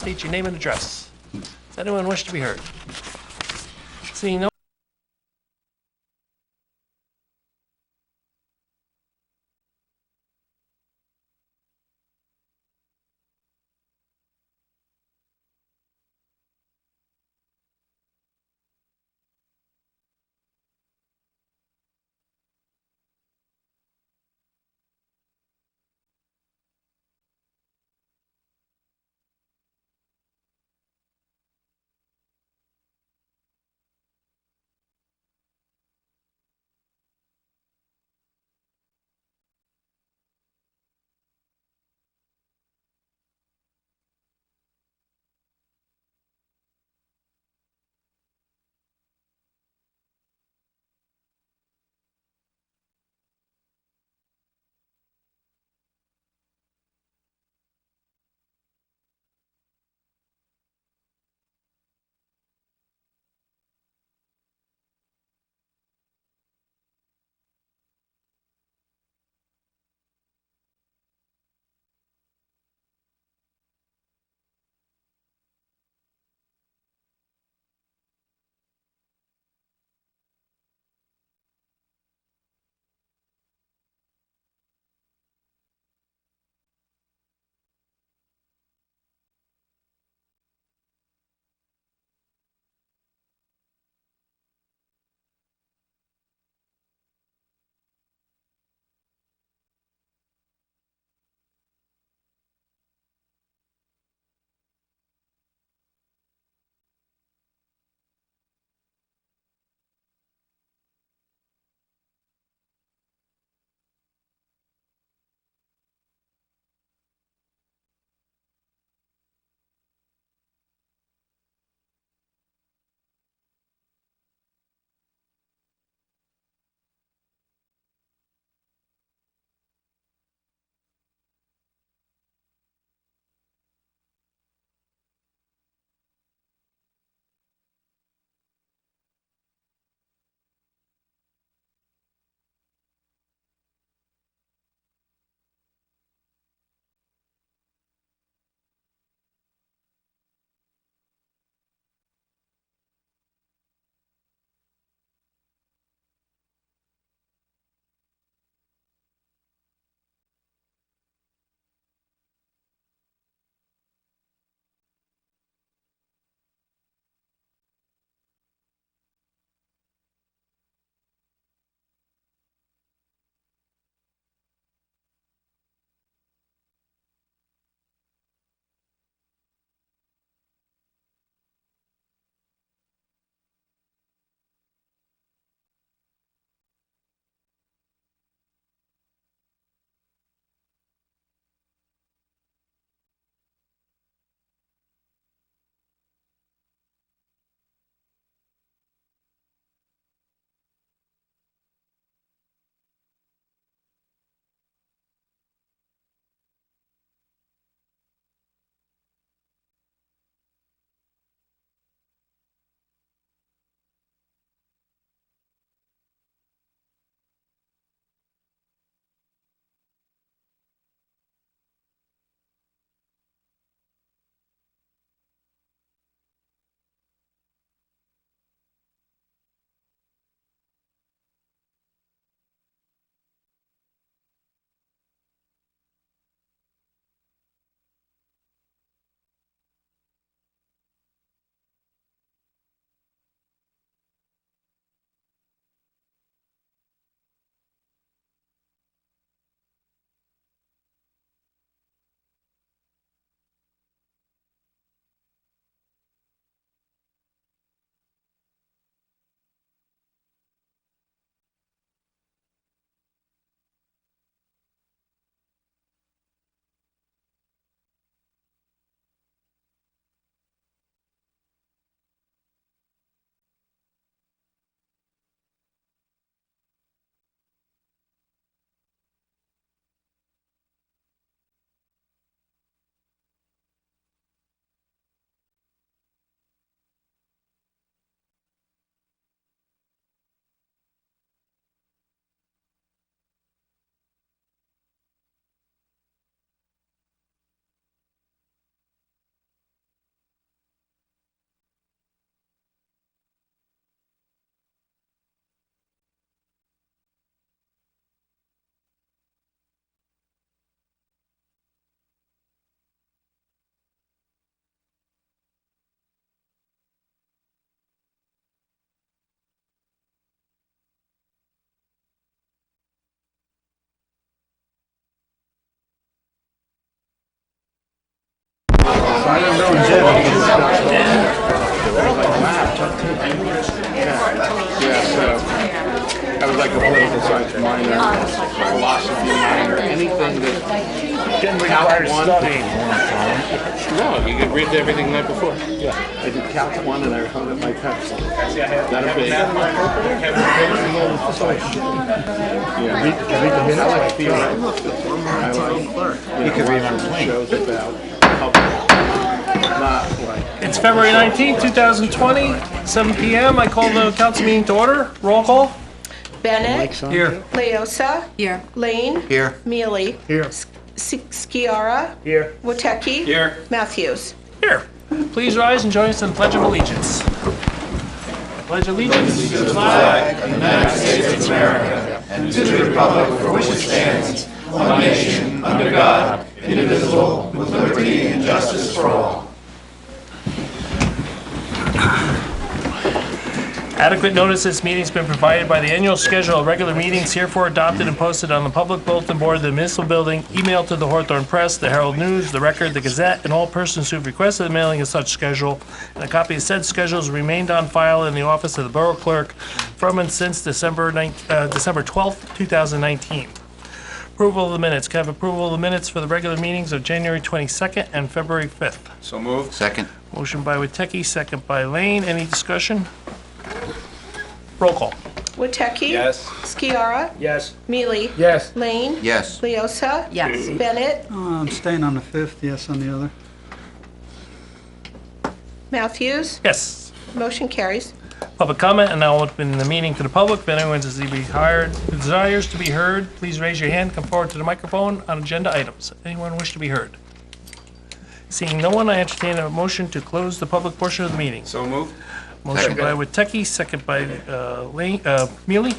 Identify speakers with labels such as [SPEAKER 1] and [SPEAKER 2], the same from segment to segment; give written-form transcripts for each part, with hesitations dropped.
[SPEAKER 1] State your name and address. Does anyone wish to be heard? Seeing no.
[SPEAKER 2] I was like a political science minor, philosophy minor, anything that
[SPEAKER 3] Didn't require studying.
[SPEAKER 2] No, you could read everything the night before. Yeah. I did Calc 1 and I hung up my pencil. That a big. Yeah.
[SPEAKER 3] Read the minutes.
[SPEAKER 2] I like theoretical. I like, you could read shows about public. Not like.
[SPEAKER 1] It's February 19th, 2020, 7 p.m. I call the council meeting to order. Roll call.
[SPEAKER 4] Bennett.
[SPEAKER 1] Here.
[SPEAKER 4] Leosa.
[SPEAKER 5] Here.
[SPEAKER 4] Lane.
[SPEAKER 1] Here.
[SPEAKER 4] Mealy.
[SPEAKER 3] Here.
[SPEAKER 4] Skiara.
[SPEAKER 3] Here.
[SPEAKER 4] Wotecki.
[SPEAKER 1] Here.
[SPEAKER 4] Matthews.
[SPEAKER 1] Here. Please rise and join us in the Pledge of Allegiance. I pledge allegiance to the flag of the United States of America and to the republic for which it stands, one nation, under God, indivisible, with liberty and justice for all. Adequate notice this meeting has been provided by the annual schedule of regular meetings herefore adopted and posted on the public bulletin board of the municipal building, emailed to the Hawthorne Press, the Herald News, the Record, the Gazette, and all persons who have requested the mailing of such schedule. And a copy of said schedule has remained on file in the office of the Borough Clerk from and since December 12th, 2019. Approval of the minutes. Can I have approval of the minutes for the regular meetings of January 22nd and February 5th?
[SPEAKER 2] So moved.
[SPEAKER 6] Second.
[SPEAKER 1] Motion by Witecki, second by Lane. Any discussion? Roll call.
[SPEAKER 4] Wotecki.
[SPEAKER 2] Yes.
[SPEAKER 4] Skiara.
[SPEAKER 3] Yes.
[SPEAKER 4] Mealy.
[SPEAKER 3] Yes.
[SPEAKER 4] Lane.
[SPEAKER 6] Yes.
[SPEAKER 4] Leosa.
[SPEAKER 5] Yes.
[SPEAKER 4] Bennett.
[SPEAKER 7] I'm staying on the 5th, yes on the other.
[SPEAKER 4] Matthews.
[SPEAKER 1] Yes.
[SPEAKER 4] Motion carries.
[SPEAKER 1] Public comment, and now I'll open the meeting to the public. If anyone desires to be heard, please raise your hand, come forward to the microphone on agenda items. Anyone wish to be heard? Seeing no one, I entertain a motion to close the public portion of the meeting.
[SPEAKER 2] So moved.
[SPEAKER 1] Motion by Witecki, second by Mealy.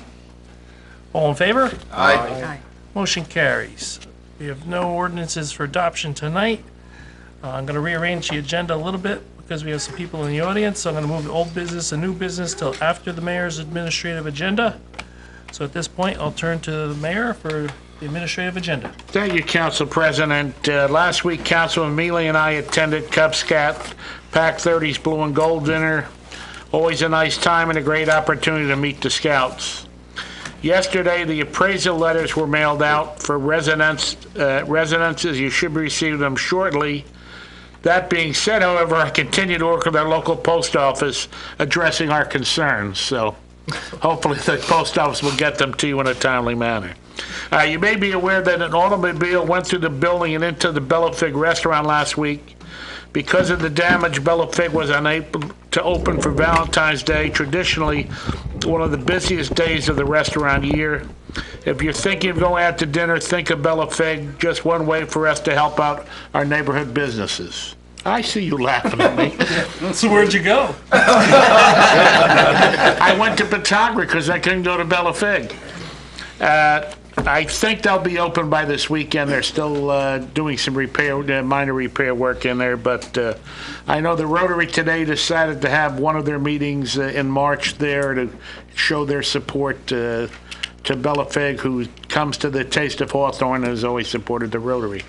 [SPEAKER 1] All in favor?
[SPEAKER 6] Aye.
[SPEAKER 5] Aye.
[SPEAKER 1] Motion carries. We have no ordinances for adoption tonight. I'm going to rearrange the agenda a little bit because we have some people in the audience. So I'm going to move the old business and new business till after the mayor's administrative agenda. So at this point, I'll turn to the mayor for the administrative agenda.
[SPEAKER 3] Thank you, Council President. Last week, Councilman Mealy and I attended Cub Scout Pack 30's Blue and Gold dinner. Always a nice time and a great opportunity to meet the Scouts. Yesterday, the appraisal letters were mailed out for residences. You should receive them shortly. That being said, however, I continue to work with our local post office addressing our concerns. So hopefully the post office will get them to you in a timely manner. You may be aware that an automobile went through the building and into the Bella Fig restaurant last week. Because of the damage, Bella Fig was unable to open for Valentine's Day, traditionally one of the busiest days of the restaurant year. If you're thinking of going out to dinner, think of Bella Fig, just one way for us to help out our neighborhood businesses. I see you laughing at me.
[SPEAKER 1] So where'd you go?
[SPEAKER 3] I went to Pawtucket because I couldn't go to Bella Fig. I think they'll be open by this weekend. They're still doing some minor repair work in there, but I know the Rotary today decided to have one of their meetings in March there to show their support to Bella Fig, who comes to the Taste of Hawthorne and has always supported the Rotary.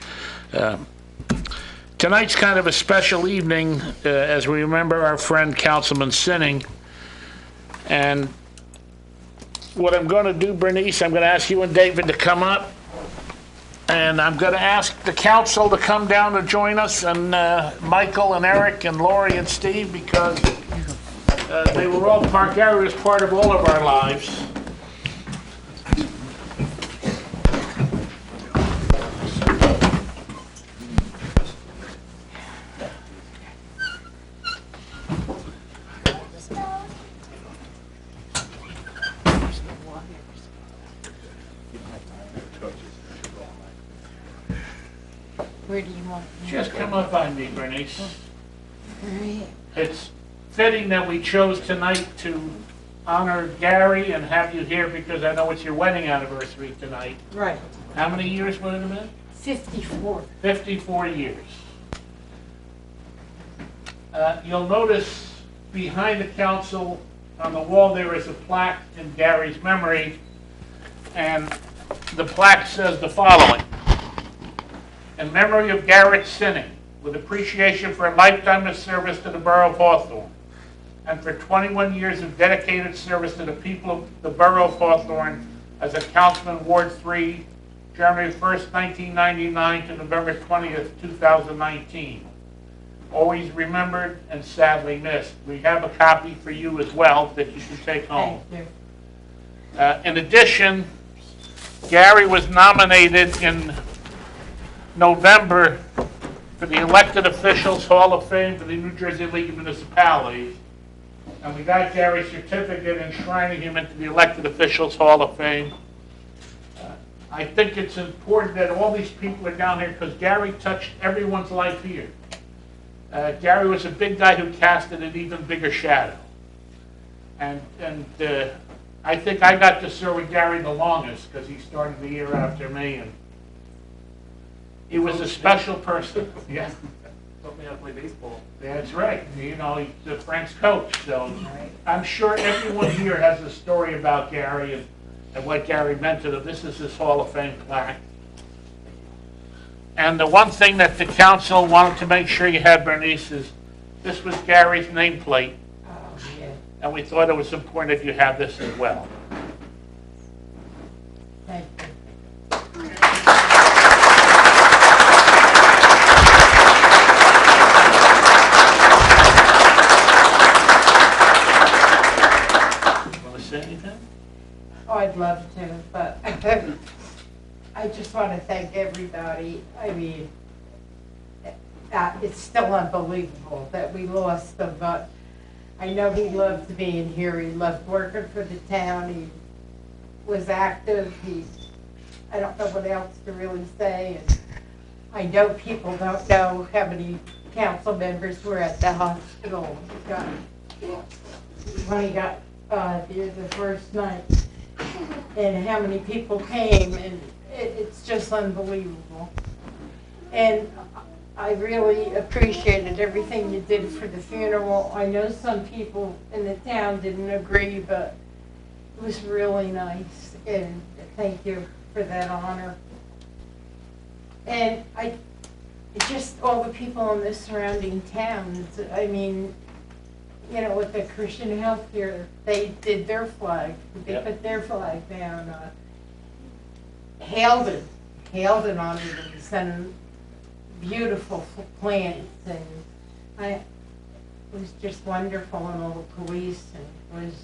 [SPEAKER 3] Tonight's kind of a special evening as we remember our friend Councilman Sinning. And what I'm going to do, Bernice, I'm going to ask you and David to come up. And I'm going to ask the council to come down to join us, and Michael and Eric and Lori and Steve, because they were all Park Area as part of all of our lives.
[SPEAKER 5] Where do you want?
[SPEAKER 3] Just come up on me, Bernice.
[SPEAKER 5] Right.
[SPEAKER 3] It's fitting that we chose tonight to honor Gary and have you here because I know it's your wedding anniversary tonight.
[SPEAKER 5] Right.
[SPEAKER 3] How many years would it have been?
[SPEAKER 5] 54.
[SPEAKER 3] 54 years. You'll notice behind the council on the wall there is a plaque in Gary's memory, and the plaque says the following: in memory of Garrett Sinning, with appreciation for a lifetime of service to the borough of Hawthorne and for 21 years of dedicated service to the people of the borough of Hawthorne as a councilman, Ward 3, January 1st, 1999 to November 20th, 2019. Always remembered and sadly missed. We have a copy for you as well that you can take home.
[SPEAKER 5] Thank you.
[SPEAKER 3] In addition, Gary was nominated in November for the Elected Officials Hall of Fame for the New Jersey League of Municipalities. And we got Gary's certificate enshrining him into the Elected Officials Hall of Fame. I think it's important that all these people are down here because Gary touched everyone's life here. Gary was a big guy who casted an even bigger shadow. And I think I got to serve with Gary the longest because he started the year after me. And he was a special person. Yeah.
[SPEAKER 1] Taught me how to play baseball.
[SPEAKER 3] That's right. You know, he's a Frank's coach. So I'm sure everyone here has a story about Gary and what Gary meant to them. This is his Hall of Fame plaque. And the one thing that the council wanted to make sure you had, Bernice, is this was Gary's nameplate.
[SPEAKER 5] Oh, yeah.
[SPEAKER 3] And we thought it was important that you have this as well.
[SPEAKER 5] Thank you.
[SPEAKER 3] Want to say anything?
[SPEAKER 5] Oh, I'd love to, but I just want to thank everybody. I mean, it's still unbelievable that we lost him, but I know he loved being here. He loved working for the town. He was active. I don't know what else to really say. And I know people don't know how many council members were at the hospital when he got there the first night, and how many people came, and it's just unbelievable. And I really appreciated everything you did for the funeral. I know some people in the town didn't agree, but it was really nice, and thank you for that honor. And just all the people in the surrounding towns, I mean, you know, with the Christian Health here, they did their flag. They put their flag down. hailed it on it and sent beautiful plants, and it was just wonderful, and all the police, and it was,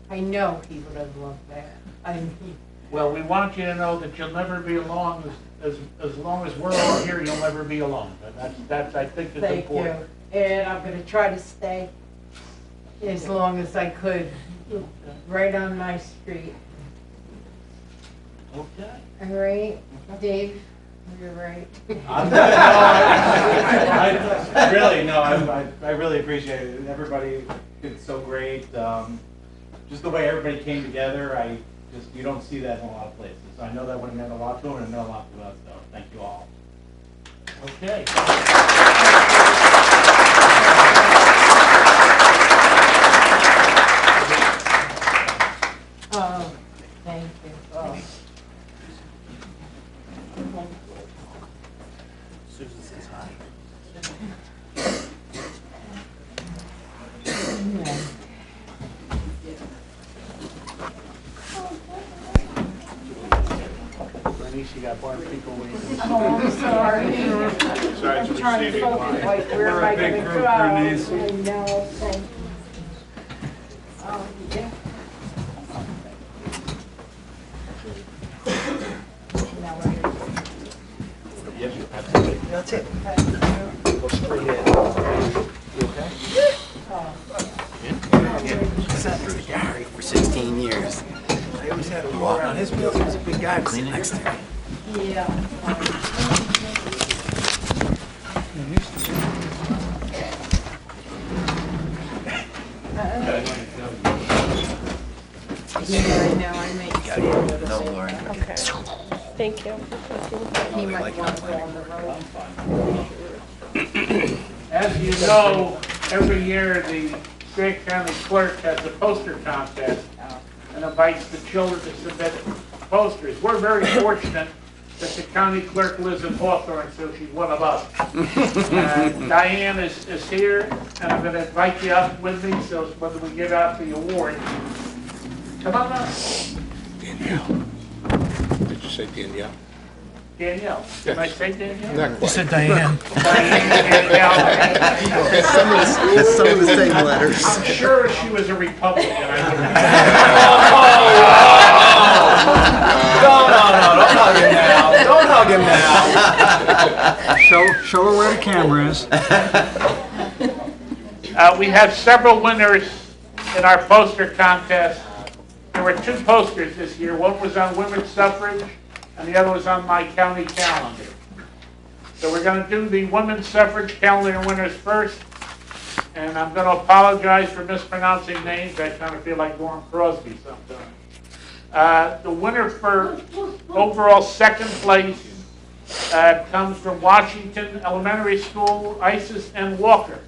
[SPEAKER 5] I know he would have loved that. I mean,
[SPEAKER 3] Well, we want you to know that you'll never be alone. As long as we're all here, you'll never be alone. And that's I think is
[SPEAKER 5] thank
[SPEAKER 3] important.
[SPEAKER 5] you. And I'm going to try to stay as long as I could, right on my street.
[SPEAKER 3] Okay.
[SPEAKER 5] All right, Dave, you're right.
[SPEAKER 6] I really appreciate it. Everybody did so great. Just the way everybody came together, you don't see that in a lot of places. So I know that would have meant a lot to them and meant a lot to us, so thank you all.
[SPEAKER 3] Okay.
[SPEAKER 5] Oh, thank you. Oh.
[SPEAKER 1] Susan says hi.
[SPEAKER 3] Bernice, you got more people waiting.
[SPEAKER 5] Oh, I'm sorry.
[SPEAKER 3] Sorry
[SPEAKER 5] I'm
[SPEAKER 3] to
[SPEAKER 5] trying to
[SPEAKER 3] receive you.
[SPEAKER 5] focus, like, where am I gonna go? I know, thank you. Yeah. Now we're here.
[SPEAKER 7] That's it.
[SPEAKER 5] Thank you.
[SPEAKER 8] Sat through Gary for 16 years.
[SPEAKER 7] I always had to walk around his building. He was a big guy to sit next to me.
[SPEAKER 5] Yeah. Yeah, I know, I may see it.
[SPEAKER 8] No, Lauren.
[SPEAKER 9] Okay. Thank you.
[SPEAKER 5] He might want to go on the road.
[SPEAKER 3] As you know, every year the Grant County Clerk has a poster contest and invites the children to submit posters. We're very fortunate that the county clerk lives in Hawthorne, so she's one of us. Diane is here, and I'm gonna invite you up with me, so when we give out the award, come on up.
[SPEAKER 2] Danielle. Did you say Danielle?
[SPEAKER 3] Danielle, did I say Danielle?
[SPEAKER 2] Not
[SPEAKER 1] You
[SPEAKER 2] quite.
[SPEAKER 1] said Diane.
[SPEAKER 3] Danielle.
[SPEAKER 8] Some of the same letters.
[SPEAKER 3] I'm sure she was a Republican.
[SPEAKER 6] No, don't hug him now. Don't hug him now.
[SPEAKER 7] Show her where the camera is.
[SPEAKER 3] We have several winners in our poster contest. There were 2 posters this year. One was on women's suffrage, and the other was on my county calendar. So we're going to do the women's suffrage calendar winners first. And I'm going to apologize for mispronouncing names. I kind of feel like Norm Crosby sometimes. The winner for overall second place comes from Washington Elementary School, Isis and Walker.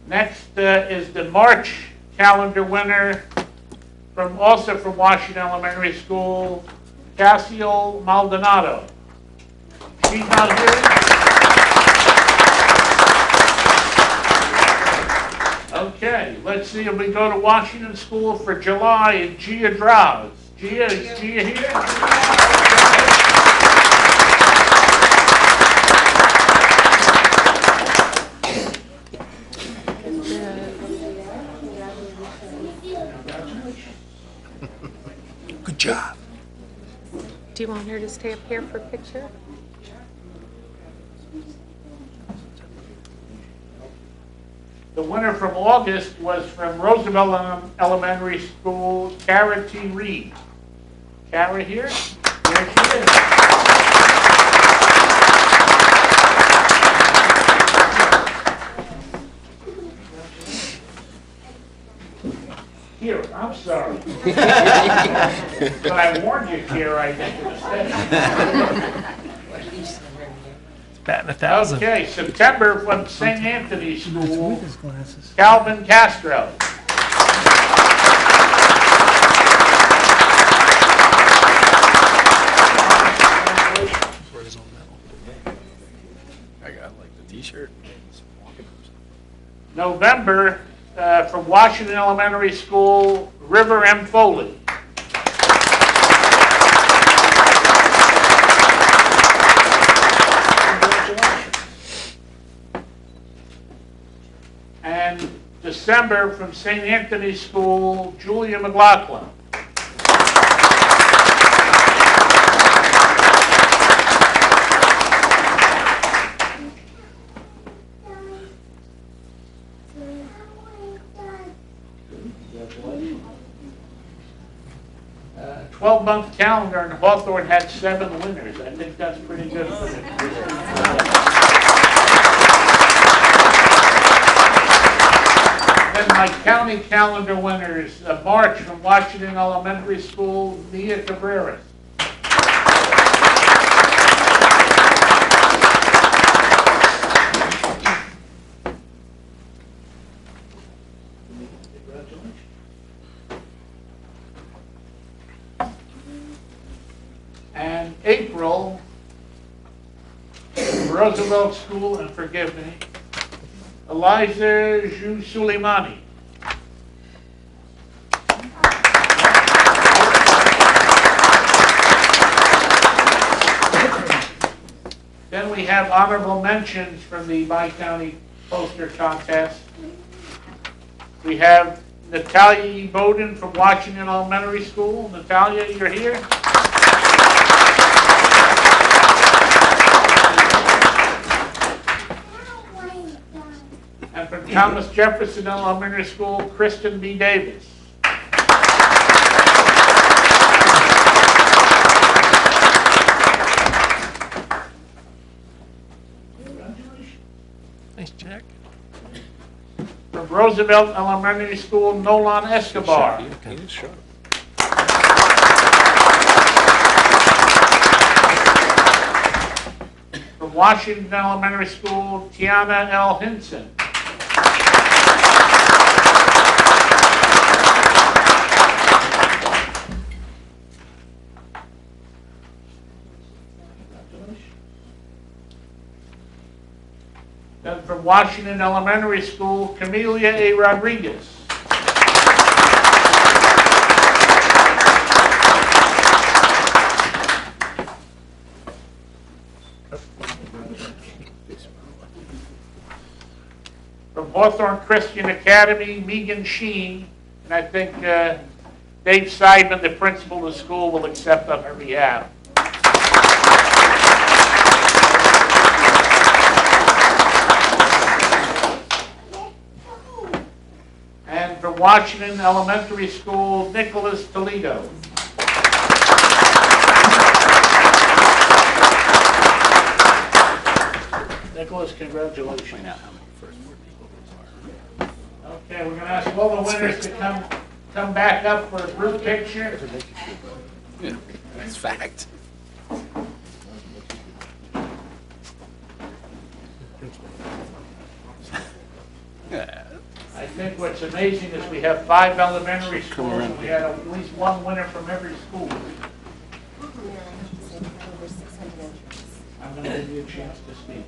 [SPEAKER 3] Next is the March calendar winner also from Washington Elementary School, Cassiel Maldonado. She's not here. Okay, let's see if we go to Washington School for July and Gia Draws. Gia, is Gia here?
[SPEAKER 7] Good job.
[SPEAKER 9] Do you want her to stay up here for a picture?
[SPEAKER 3] The winner from August was from Roosevelt Elementary School, Kara T. Reed. Kara here? There she is. Here, I'm sorry. But I warned you, Kara, I make a mistake.
[SPEAKER 1] Batting 1,000.
[SPEAKER 3] Okay, September from St. Anthony's School,
[SPEAKER 7] With his glasses.
[SPEAKER 3] Calvin Castro.
[SPEAKER 8] I got like the t-shirt.
[SPEAKER 3] November, from Washington Elementary School, River M. Foley. And December, from St. Anthony's School, Julia McLaughlin. A 12-month calendar, and Hawthorne had 7 winners. I think that's pretty good for them. Then my county calendar winners, March from Washington Elementary School, Nia Cabreras. And April, Roosevelt School, and forgive me, Eliza Ju Suleimani. Then we have honorable mentions from the Bi-County Poster Contest. We have Natalia Bowden from Washington Elementary School. Natalia, you're here. And from Thomas Jefferson Elementary School, Kristen B. Davis.
[SPEAKER 1] Nice, Jack.
[SPEAKER 3] From Roosevelt Elementary School, Nolan Escobar.
[SPEAKER 2] He is sharp.
[SPEAKER 3] From Washington Elementary School, Tiana L. Hinson. Then from Washington Elementary School, Camelia A. Rodriguez. From Hawthorne Christian Academy, Megan Sheen, and I think Dave Seidman, the principal of the school, will accept on her behalf. And from Washington Elementary School, Nicholas Toledo. Nicholas, congratulations. Okay, we're going to ask all the winners to come back up for a group picture.
[SPEAKER 8] Yeah, that's fact.
[SPEAKER 3] I think what's amazing is we have 5 elementary schools, and we had at least one winner from every school. I'm going to give you a chance to speak.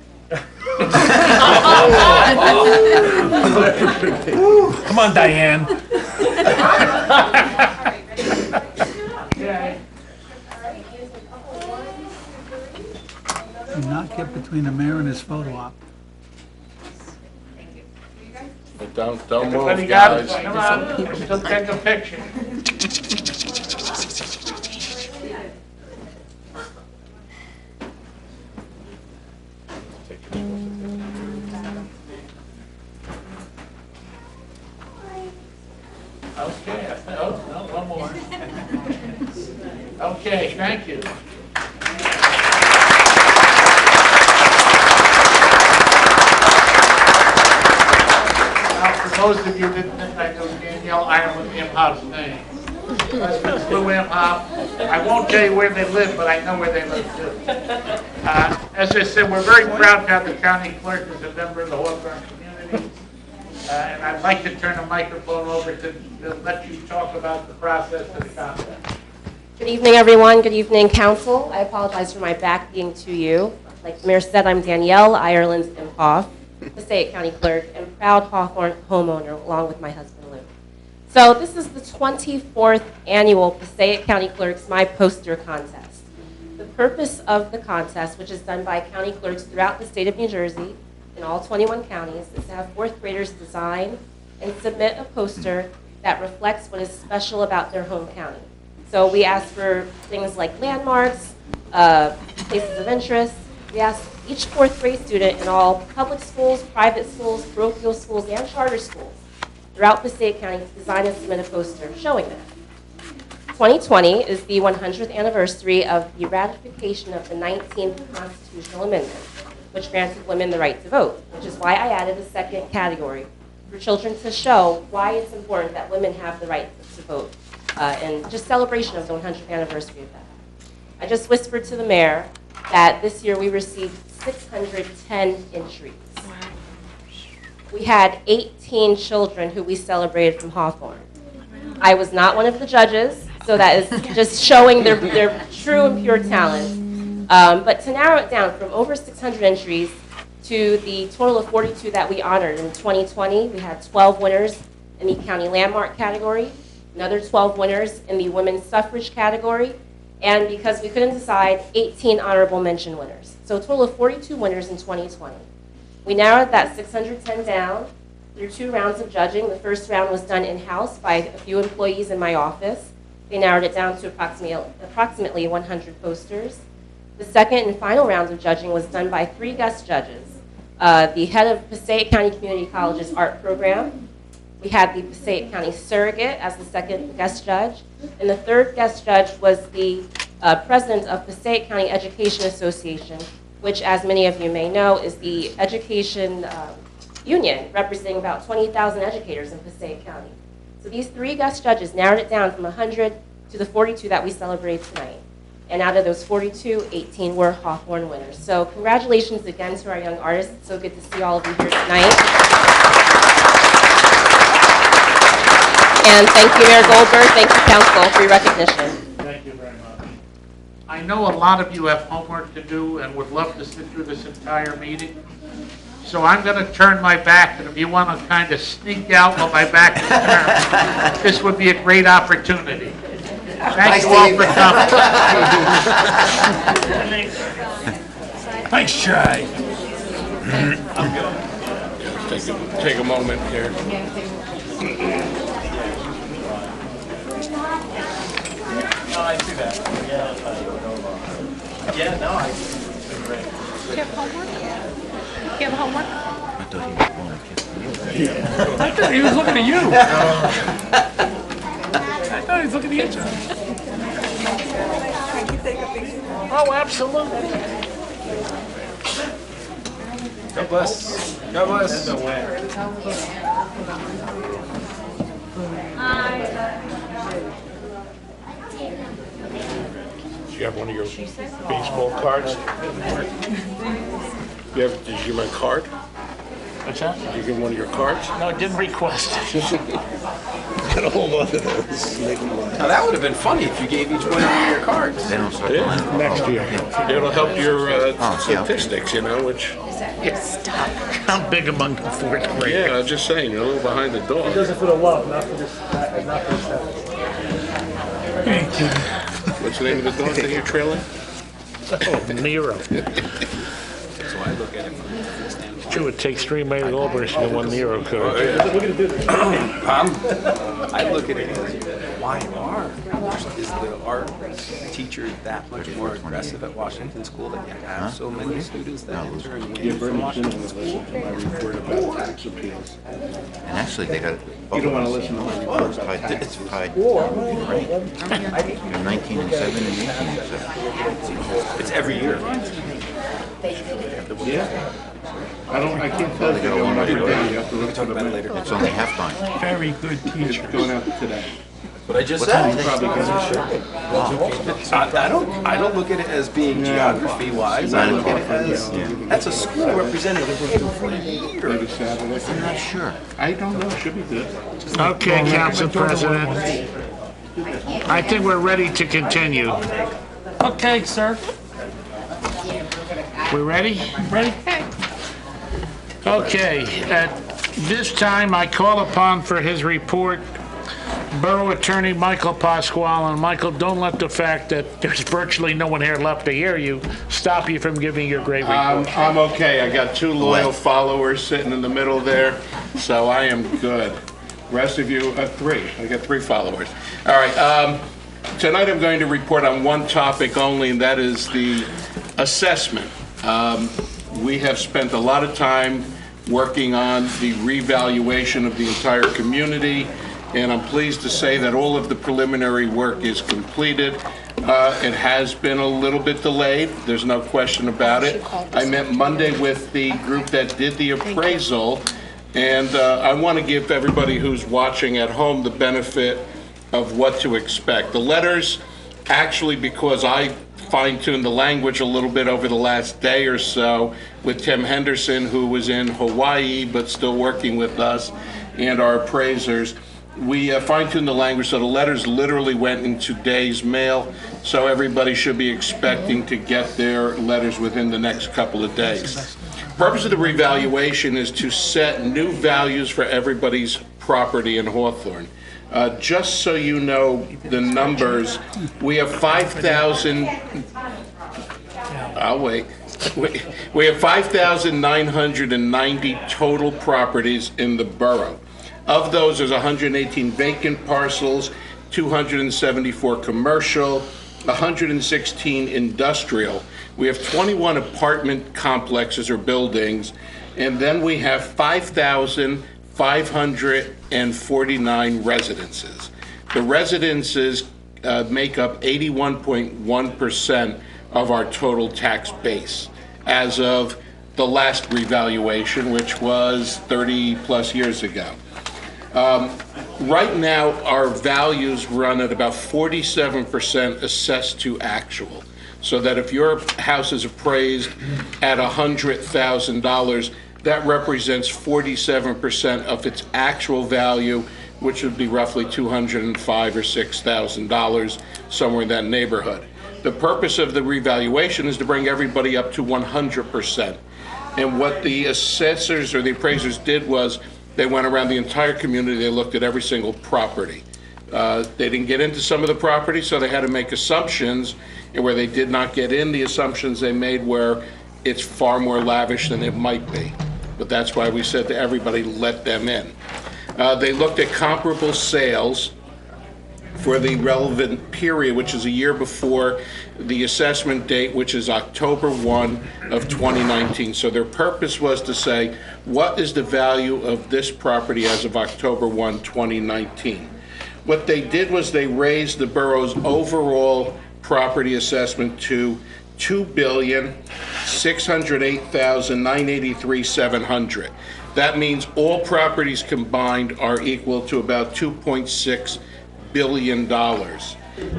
[SPEAKER 1] Come on, Diane.
[SPEAKER 3] Okay.
[SPEAKER 7] Do not get between the mayor and his photo op.
[SPEAKER 2] But don't
[SPEAKER 3] Everybody
[SPEAKER 2] move,
[SPEAKER 3] got it?
[SPEAKER 2] guys.
[SPEAKER 3] Come on, let's still take a picture. Okay, oh, no, one more. Okay, thank you. Now, for those of you that didn't think I know Danielle Ireland Imhop's name. Husband's Lou Imhop. I won't tell you where they live, but I know where they live too. As I said, we're very proud to have the county clerk as a member of the Hawthorne community. And I'd like to turn the microphone over to let you talk about the process of the contest.
[SPEAKER 10] Good evening, everyone. Good evening, council. I apologize for my back being to you. Like the mayor said, I'm Danielle Ireland Imhoff, Passaic County Clerk, and proud Hawthorne homeowner, along with my husband, Lou. So this is the 24th annual Passaic County Clerk's My Poster Contest. The purpose of the contest, which is done by county clerks throughout the state of New Jersey, in all 21 counties, is to have fourth graders design and submit a poster that reflects what is special about their home county. So we ask for things like landmarks, places of interest. We ask each fourth grade student in all public schools, private schools, parochial schools, and charter schools throughout Passaic County to design and submit a poster showing that. 2020 is the 100th anniversary of the ratification of the 19th Constitutional Amendment, which granted women the right to vote, which is why I added a second category for children to show why it's important that women have the right to vote, and just celebration of the 100th anniversary of that. I just whispered to the mayor that this year we received 610 entries. We had 18 children who we celebrated from Hawthorne. I was not one of the judges, so that is just showing their true and pure talent. But to narrow it down from over 600 entries to the total of 42 that we honored in 2020, we had 12 winners in the county landmark category, another 12 winners in the women's suffrage category, and because we couldn't decide, 18 honorable mention winners. So a total of 42 winners in 2020. We narrowed that 610 down through 2 rounds of judging. The first round was done in-house by a few employees in my office. They narrowed it down to approximately 100 posters. The second and final round of judging was done by 3 guest judges. The head of Passaic County Community College's art program. We had the Passaic County surrogate as the second guest judge. And the third guest judge was the president of Passaic County Education Association, which, as many of you may know, is the education union representing about 20,000 educators in Passaic County. So these 3 guest judges narrowed it down from 100 to the 42 that we celebrate tonight. And out of those 42, 18 were Hawthorne winners. So congratulations again to our young artists. It's so good to see all of you here tonight. And thank you, Mayor Goldberg. Thank you, Council, for your recognition.
[SPEAKER 3] Thank you very much. I know a lot of you have homework to do and would love to sit through this entire meeting. So I'm going to turn my back, and if you want to kind of sneak out while my back is turned, this would be a great opportunity. Thank you all for coming.
[SPEAKER 1] Nice try.
[SPEAKER 2] Take a moment here.
[SPEAKER 6] No, I see that. Yeah, no, I.
[SPEAKER 9] You have homework? You have homework?
[SPEAKER 1] I thought he was looking at you. I thought he was looking at you.
[SPEAKER 3] Oh, absolutely.
[SPEAKER 8] God bless. God bless.
[SPEAKER 2] Do you have one of your baseball cards? Did you give my card?
[SPEAKER 3] What's that?
[SPEAKER 2] Did you give one of your cards?
[SPEAKER 3] No, didn't request it.
[SPEAKER 2] Gotta hold on to those.
[SPEAKER 8] Now that would have been funny if you gave each one of your cards.
[SPEAKER 7] They don't start
[SPEAKER 2] Yeah,
[SPEAKER 7] till
[SPEAKER 2] next year. It'll help your
[SPEAKER 7] yeah.
[SPEAKER 2] statistics, you know, which,
[SPEAKER 3] Stop. I'm big among the fourth grade.
[SPEAKER 2] yeah, I'm just saying, you're a little behind the dog.
[SPEAKER 6] For the love, not for this, not for this.
[SPEAKER 2] What's the name of the dog that you're trailing?
[SPEAKER 3] Oh, Nero.
[SPEAKER 8] So I look at it from the standpoint.
[SPEAKER 3] True, it takes 3 Mayor Goldbergs to get 1 Nero card.
[SPEAKER 8] I look at it as, why is the art teacher that much more aggressive at Washington School that you have so many students that enter and win from Washington School?
[SPEAKER 2] My report about tax appeals.
[SPEAKER 7] And actually, they got.
[SPEAKER 2] You don't want to listen to my report.
[SPEAKER 7] It's tied. Right. They're 19 and 7 and 18 and 7.
[SPEAKER 8] It's every year.
[SPEAKER 2] Yeah. I can't tell
[SPEAKER 7] They
[SPEAKER 2] you
[SPEAKER 7] got a long way to
[SPEAKER 2] every
[SPEAKER 7] go.
[SPEAKER 2] day. You have to
[SPEAKER 8] We
[SPEAKER 2] look
[SPEAKER 8] can
[SPEAKER 2] for
[SPEAKER 8] talk
[SPEAKER 2] the
[SPEAKER 8] about it
[SPEAKER 2] minute.
[SPEAKER 8] later.
[SPEAKER 7] It's only halftime.
[SPEAKER 1] Very good teacher.
[SPEAKER 2] It's going out today.
[SPEAKER 8] What I just
[SPEAKER 7] What time
[SPEAKER 8] said.
[SPEAKER 7] is
[SPEAKER 2] Probably gonna
[SPEAKER 8] I don't look at it as being geography wise. I look at it as that's a school representative every year.
[SPEAKER 2] maybe Saturday.
[SPEAKER 7] I'm not sure.
[SPEAKER 2] I don't know, should be good.
[SPEAKER 3] Okay, Council President. I think we're ready to continue.
[SPEAKER 1] Okay, sir.
[SPEAKER 3] We ready?
[SPEAKER 1] Ready?
[SPEAKER 3] Okay, at this time, I call upon for his report Borough Attorney Michael Pasquale. And Michael, don't let the fact that there's virtually no one here left to hear you stop you from giving your great report.
[SPEAKER 2] I'm okay. I got 2 loyal followers sitting in the middle there, so I am good. Rest of you, 3. I got 3 followers. All right. Tonight I'm going to report on one topic only, and that is the assessment. We have spent a lot of time working on the revaluation of the entire community, and I'm pleased to say that all of the preliminary work is completed. It has been a little bit delayed, there's no question about it. I met Monday with the group that did the appraisal, and I want to give everybody who's watching at home the benefit of what to expect. The letters, actually, because I fine-tuned the language a little bit over the last day or so with Tim Henderson, who was in Hawaii but still working with us, and our appraisers. We fine-tuned the language, so the letters literally went in today's mail, so everybody should be expecting to get their letters within the next couple of days. Purpose of the revaluation is to set new values for everybody's property in Hawthorne. Just so you know the numbers, we have 5,000, I'll wait. We have 5,990 total properties in the borough. Of those, there's 118 vacant parcels, 274 commercial, 116 industrial. We have 21 apartment complexes or buildings, and then we have 5,549 residences. The residences make up 81.1% of our total tax base as of the last revaluation, which was 30 plus years ago. Right now, our values run at about 47% assessed to actual. So that if your house is appraised at $100,000, that represents 47% of its actual value, which would be roughly $205,000 or $6,000, somewhere in that neighborhood. The purpose of the revaluation is to bring everybody up to 100%. And what the assessors or the appraisers did was they went around the entire community, they looked at every single property. They didn't get into some of the properties, so they had to make assumptions, and where they did not get in, the assumptions they made were it's far more lavish than it might be. But that's why we said to everybody, let them in. They looked at comparable sales for the relevant period, which is a year before the assessment date, which is October 1 of 2019. So their purpose was to say, what is the value of this property as of October 1, 2019? What they did was they raised the borough's overall property assessment to $2,608,983,700. That means all properties combined are equal to about $2.6 billion.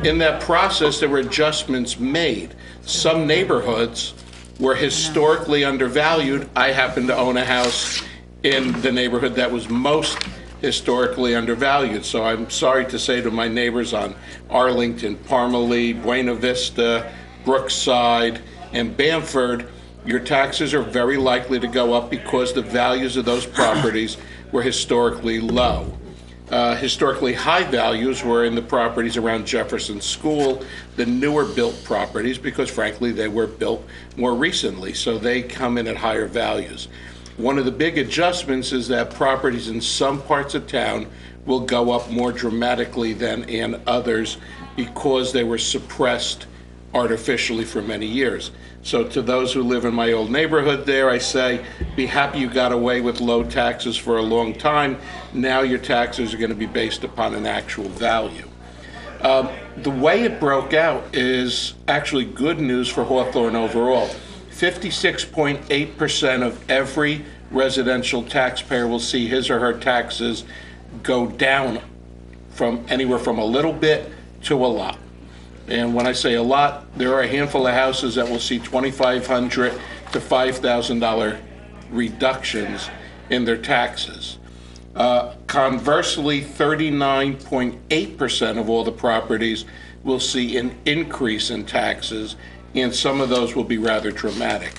[SPEAKER 2] In that process, there were adjustments made. Some neighborhoods were historically undervalued. I happen to own a house in the neighborhood that was most historically undervalued. So I'm sorry to say to my neighbors on Arlington, Parmalee, Buena Vista, Brookside, and Bamford, your taxes are very likely to go up because the values of those properties were historically low. Historically high values were in the properties around Jefferson School, the newer built properties, because frankly they were built more recently, so they come in at higher values. One of the big adjustments is that properties in some parts of town will go up more dramatically than in others because they were suppressed artificially for many years. So to those who live in my old neighborhood there, I say, be happy you got away with low taxes for a long time. Now your taxes are going to be based upon an actual value. The way it broke out is actually good news for Hawthorne overall. 56.8% of every residential taxpayer will see his or her taxes go down from anywhere from a little bit to a lot. And when I say a lot, there are a handful of houses that will see $2,500 to $5,000 reductions in their taxes. Conversely, 39.8% of all the properties will see an increase in taxes, and some of those will be rather dramatic.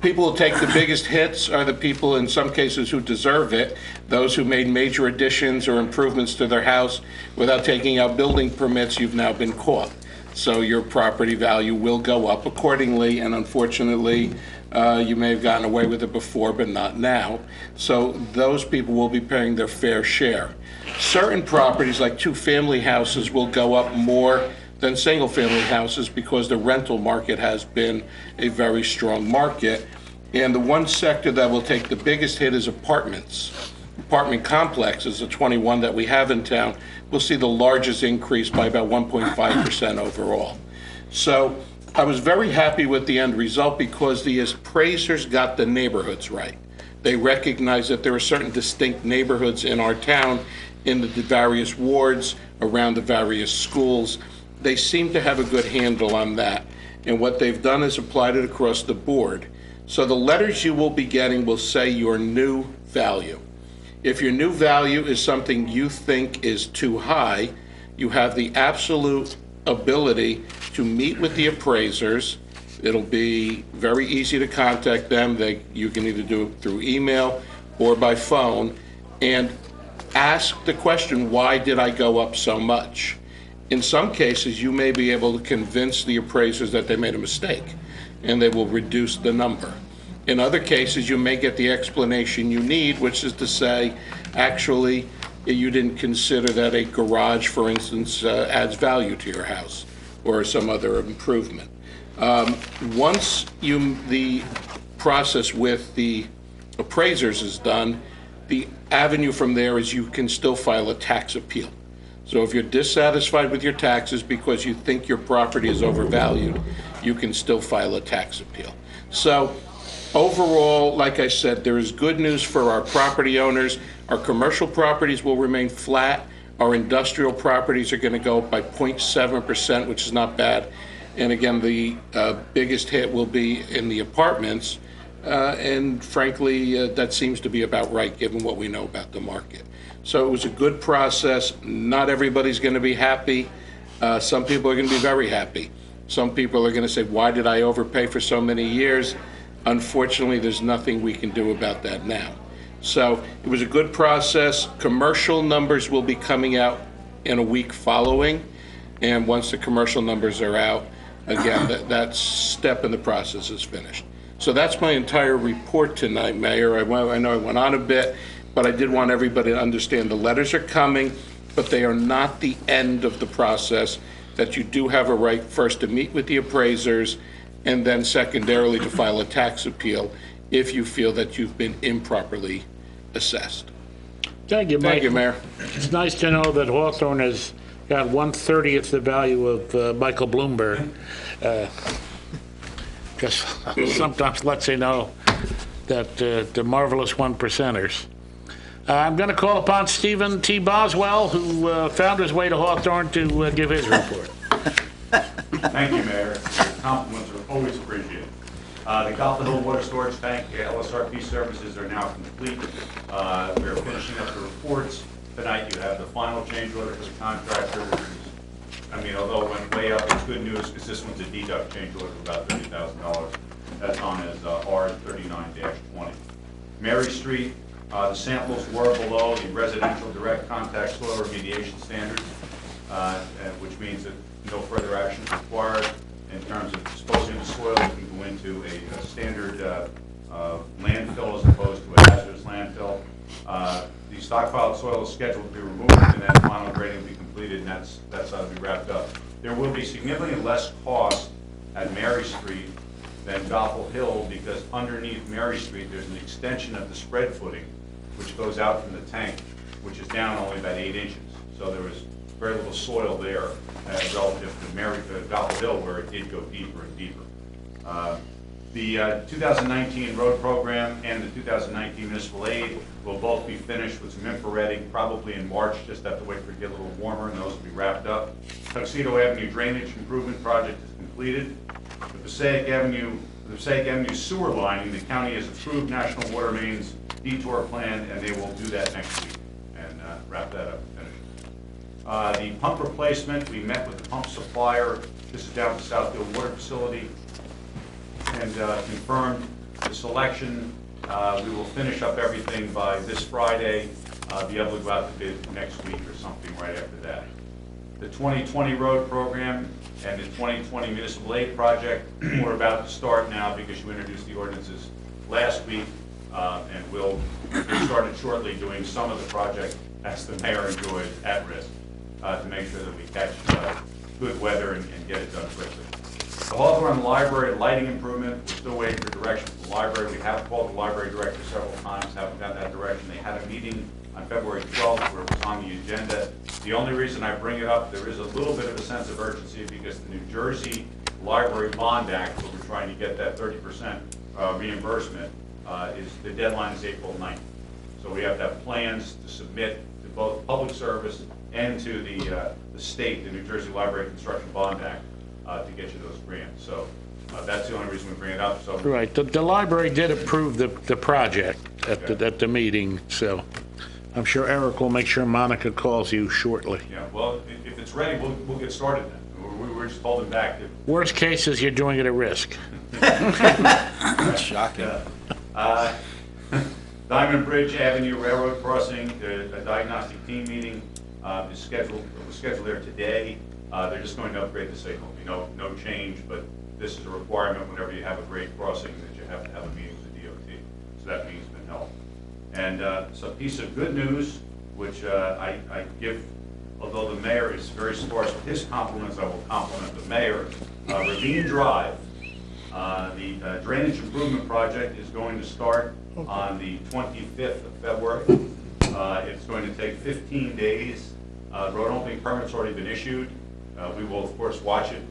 [SPEAKER 2] People who take the biggest hits are the people, in some cases, who deserve it, those who made major additions or improvements to their house without taking out building permits. You've now been caught. So your property value will go up accordingly, and unfortunately, you may have gotten away with it before, but not now. So those people will be paying their fair share. Certain properties, like two-family houses, will go up more than single-family houses because the rental market has been a very strong market. And the one sector that will take the biggest hit is apartments. Apartment complexes, the 21 that we have in town, will see the largest increase by about 1.5% overall. So I was very happy with the end result because the appraisers got the neighborhoods right. They recognized that there are certain distinct neighborhoods in our town, in the various wards, around the various schools. They seem to have a good handle on that. And what they've done is applied it across the board. So the letters you will be getting will say your new value. If your new value is something you think is too high, you have the absolute ability to meet with the appraisers. It'll be very easy to contact them. You can either do it through email or by phone, and ask the question, why did I go up so much? In some cases, you may be able to convince the appraisers that they made a mistake, and they will reduce the number. In other cases, you may get the explanation you need, which is to say, actually, you didn't consider that a garage, for instance, adds value to your house, or some other improvement. Once the process with the appraisers is done, the avenue from there is you can still file a tax appeal. So if you're dissatisfied with your taxes because you think your property is overvalued, you can still file a tax appeal. So Overall, like I said, there is good news for our property owners. Our commercial properties will remain flat. Our industrial properties are going to go up by 0.7%, which is not bad. And again, the biggest hit will be in the apartments. And frankly, that seems to be about right, given what we know about the market. So it was a good process. Not everybody's going to be happy. Some people are going to be very happy. Some people are going to say, why did I overpay for so many years? Unfortunately, there's nothing we can do about that now. So it was a good process. Commercial numbers will be coming out in a week following. And once the commercial numbers are out, again, that step in the process is finished. So that's my entire report tonight, Mayor. I know I went on a bit, but I did want everybody to understand the letters are coming, but they are not the end of the process, that you do have a right first to meet with the appraisers and then secondarily to file a tax appeal if you feel that you've been improperly assessed.
[SPEAKER 3] Thank you, Mike.
[SPEAKER 2] Thank you, Mayor.
[SPEAKER 3] It's nice to know that Hawthorne has got 1/30th the value of Michael Bloomberg. Because sometimes lets you know that the marvelous one percenters. I'm going to call upon Stephen T. Boswell, who found his way to Hawthorne, to give his report.
[SPEAKER 11] Thank you, Mayor. Your compliments are always appreciated. The Gulf Hill Water Storage Tank LSRP services are now complete. We're finishing up the reports. Tonight you have the final change order for the contractor. I mean, although it went way up, it's good news because this one's a deduct change order of about $30,000. That's on as R39-20. Mary Street, the samples were below the residential direct contact soil remediation standards, which means that no further action is required. In terms of disposing of soil, we can go into a standard landfill as opposed to a hazardous landfill. The stockpiled soil is scheduled to be removed, and then final grading will be completed, and that's how to be wrapped up. There will be significantly less cost at Mary Street than Goffle Hill, because underneath Mary Street there's an extension of the spread footing which goes out from the tank, which is down only about 8 inches. So there was very little soil there relative to Goffle Hill, where it did go deeper and deeper. The 2019 road program and the 2019 municipal aid will both be finished with some infrareding probably in March. Just have to wait for it to get a little warmer, and those will be wrapped up. Tuxedo Avenue drainage improvement project is completed. The Passaic Avenue sewer lining, the county has approved National Water Mains detour plan, and they will do that next week and wrap that up and finish. The pump replacement, we met with the pump supplier. This is down at the Southfield Water Facility, and confirmed the selection. We will finish up everything by this Friday, be able to go out to bid next week or something right after that. The 2020 road program and the 2020 municipal aid project, we're about to start now because you introduced the ordinances last week, and we'll get started shortly doing some of the project as the mayor enjoys at risk to make sure that we catch good weather and get it done quickly. The Hawthorne Library lighting improvement, we're still waiting for direction from the library. We have called the library director several times, haven't gotten that direction. They had a meeting on February 12th where it was on the agenda. The only reason I bring it up, there is a little bit of a sense of urgency because the New Jersey Library Bond Act, where we're trying to get that 30% reimbursement, the deadline is April 9th. So we have to have plans to submit to both public service and to the state, the New Jersey Library Construction Bond Act, to get you those grants. So that's the only reason we bring it up. So
[SPEAKER 3] Right. The library did approve the project at the meeting, so I'm sure Eric will make sure Monica calls you shortly.
[SPEAKER 11] yeah, well, if it's ready, we'll get started then. We're just holding back.
[SPEAKER 3] Worst case is you're doing it at risk.
[SPEAKER 8] That's shocking.
[SPEAKER 11] Diamond Bridge Avenue Railroad Crossing, a diagnostic team meeting was scheduled there today. They're just going to upgrade the signal. No change, but this is a requirement whenever you have a grade crossing that you have to have a meeting with the DOT. So that meeting's been held. And it's a piece of good news, which I give, although the mayor is very sparse with his compliments, I will compliment the mayor. Ravine Drive, the drainage improvement project is going to start on the 25th of February. It's going to take 15 days. Road opening permit's already been issued. We will, of course, watch it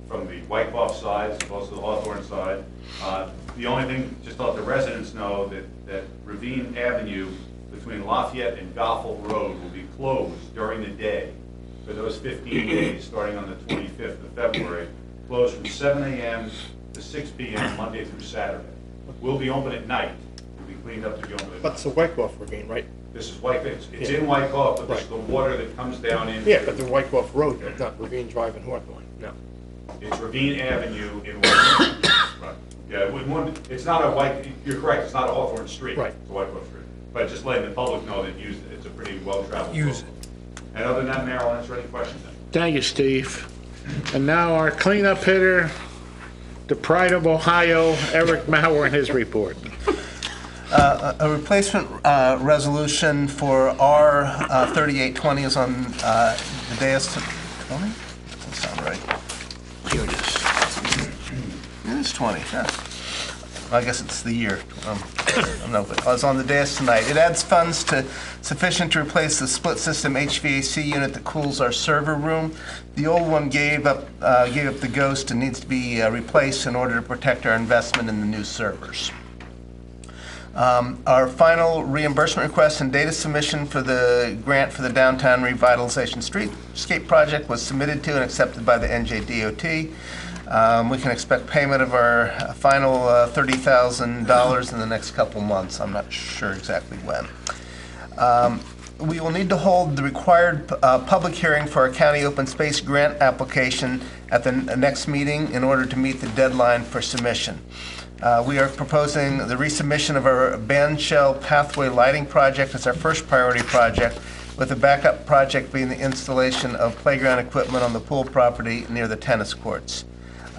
[SPEAKER 11] from the Wyckoff side as opposed to the Hawthorne side. The only thing, just to let the residents know that Ravine Avenue between Lafayette and Goffel Road will be closed during the day for those 15 days, starting on the 25th of February, closed from 7 a.m. to 6 p.m. Monday through Saturday. We'll be open at night. We'll be cleaned up to be open at night.
[SPEAKER 12] But it's the Wyckoff Ravine, right?
[SPEAKER 11] This is Wyckoff. It's in Wyckoff, but this is the water that comes down into.
[SPEAKER 12] Yeah, but the Wyckoff Road, not Ravine Drive in Hawthorne, no.
[SPEAKER 11] It's Ravine Avenue in Wyckoff. Right. Yeah, it's not you're correct, it's not a Hawthorne Street.
[SPEAKER 12] Right.
[SPEAKER 11] It's a Wyckoff Street. But just letting the public know that it's a pretty well-traveled road.
[SPEAKER 1] Use it.
[SPEAKER 11] And other than that, Mayor, I'll answer any questions then.
[SPEAKER 3] Thank you, Steve. And now our cleanup hitter, the pride of Ohio, Eric Mauer, and his report.
[SPEAKER 13] A replacement resolution for R 3820 is on the dais. Doesn't sound right.
[SPEAKER 3] Here it is.
[SPEAKER 13] It is 20. Yeah. I guess it's the year. No, but it's on the dais tonight. It adds funds sufficient to replace the split system HVAC unit that cools our server room. The old one gave up the ghost and needs to be replaced in order to protect our investment in the new servers. Our final reimbursement request and data submission for the grant for the downtown revitalization streetscape project was submitted to and accepted by the NJDOT. We can expect payment of our final $30,000 in the next couple months. I'm not sure exactly when. We will need to hold the required public hearing for our county open space grant application at the next meeting in order to meet the deadline for submission. We are proposing the resubmission of our band shell pathway lighting project as our first priority project, with the backup project being the installation of playground equipment on the pool property near the tennis courts.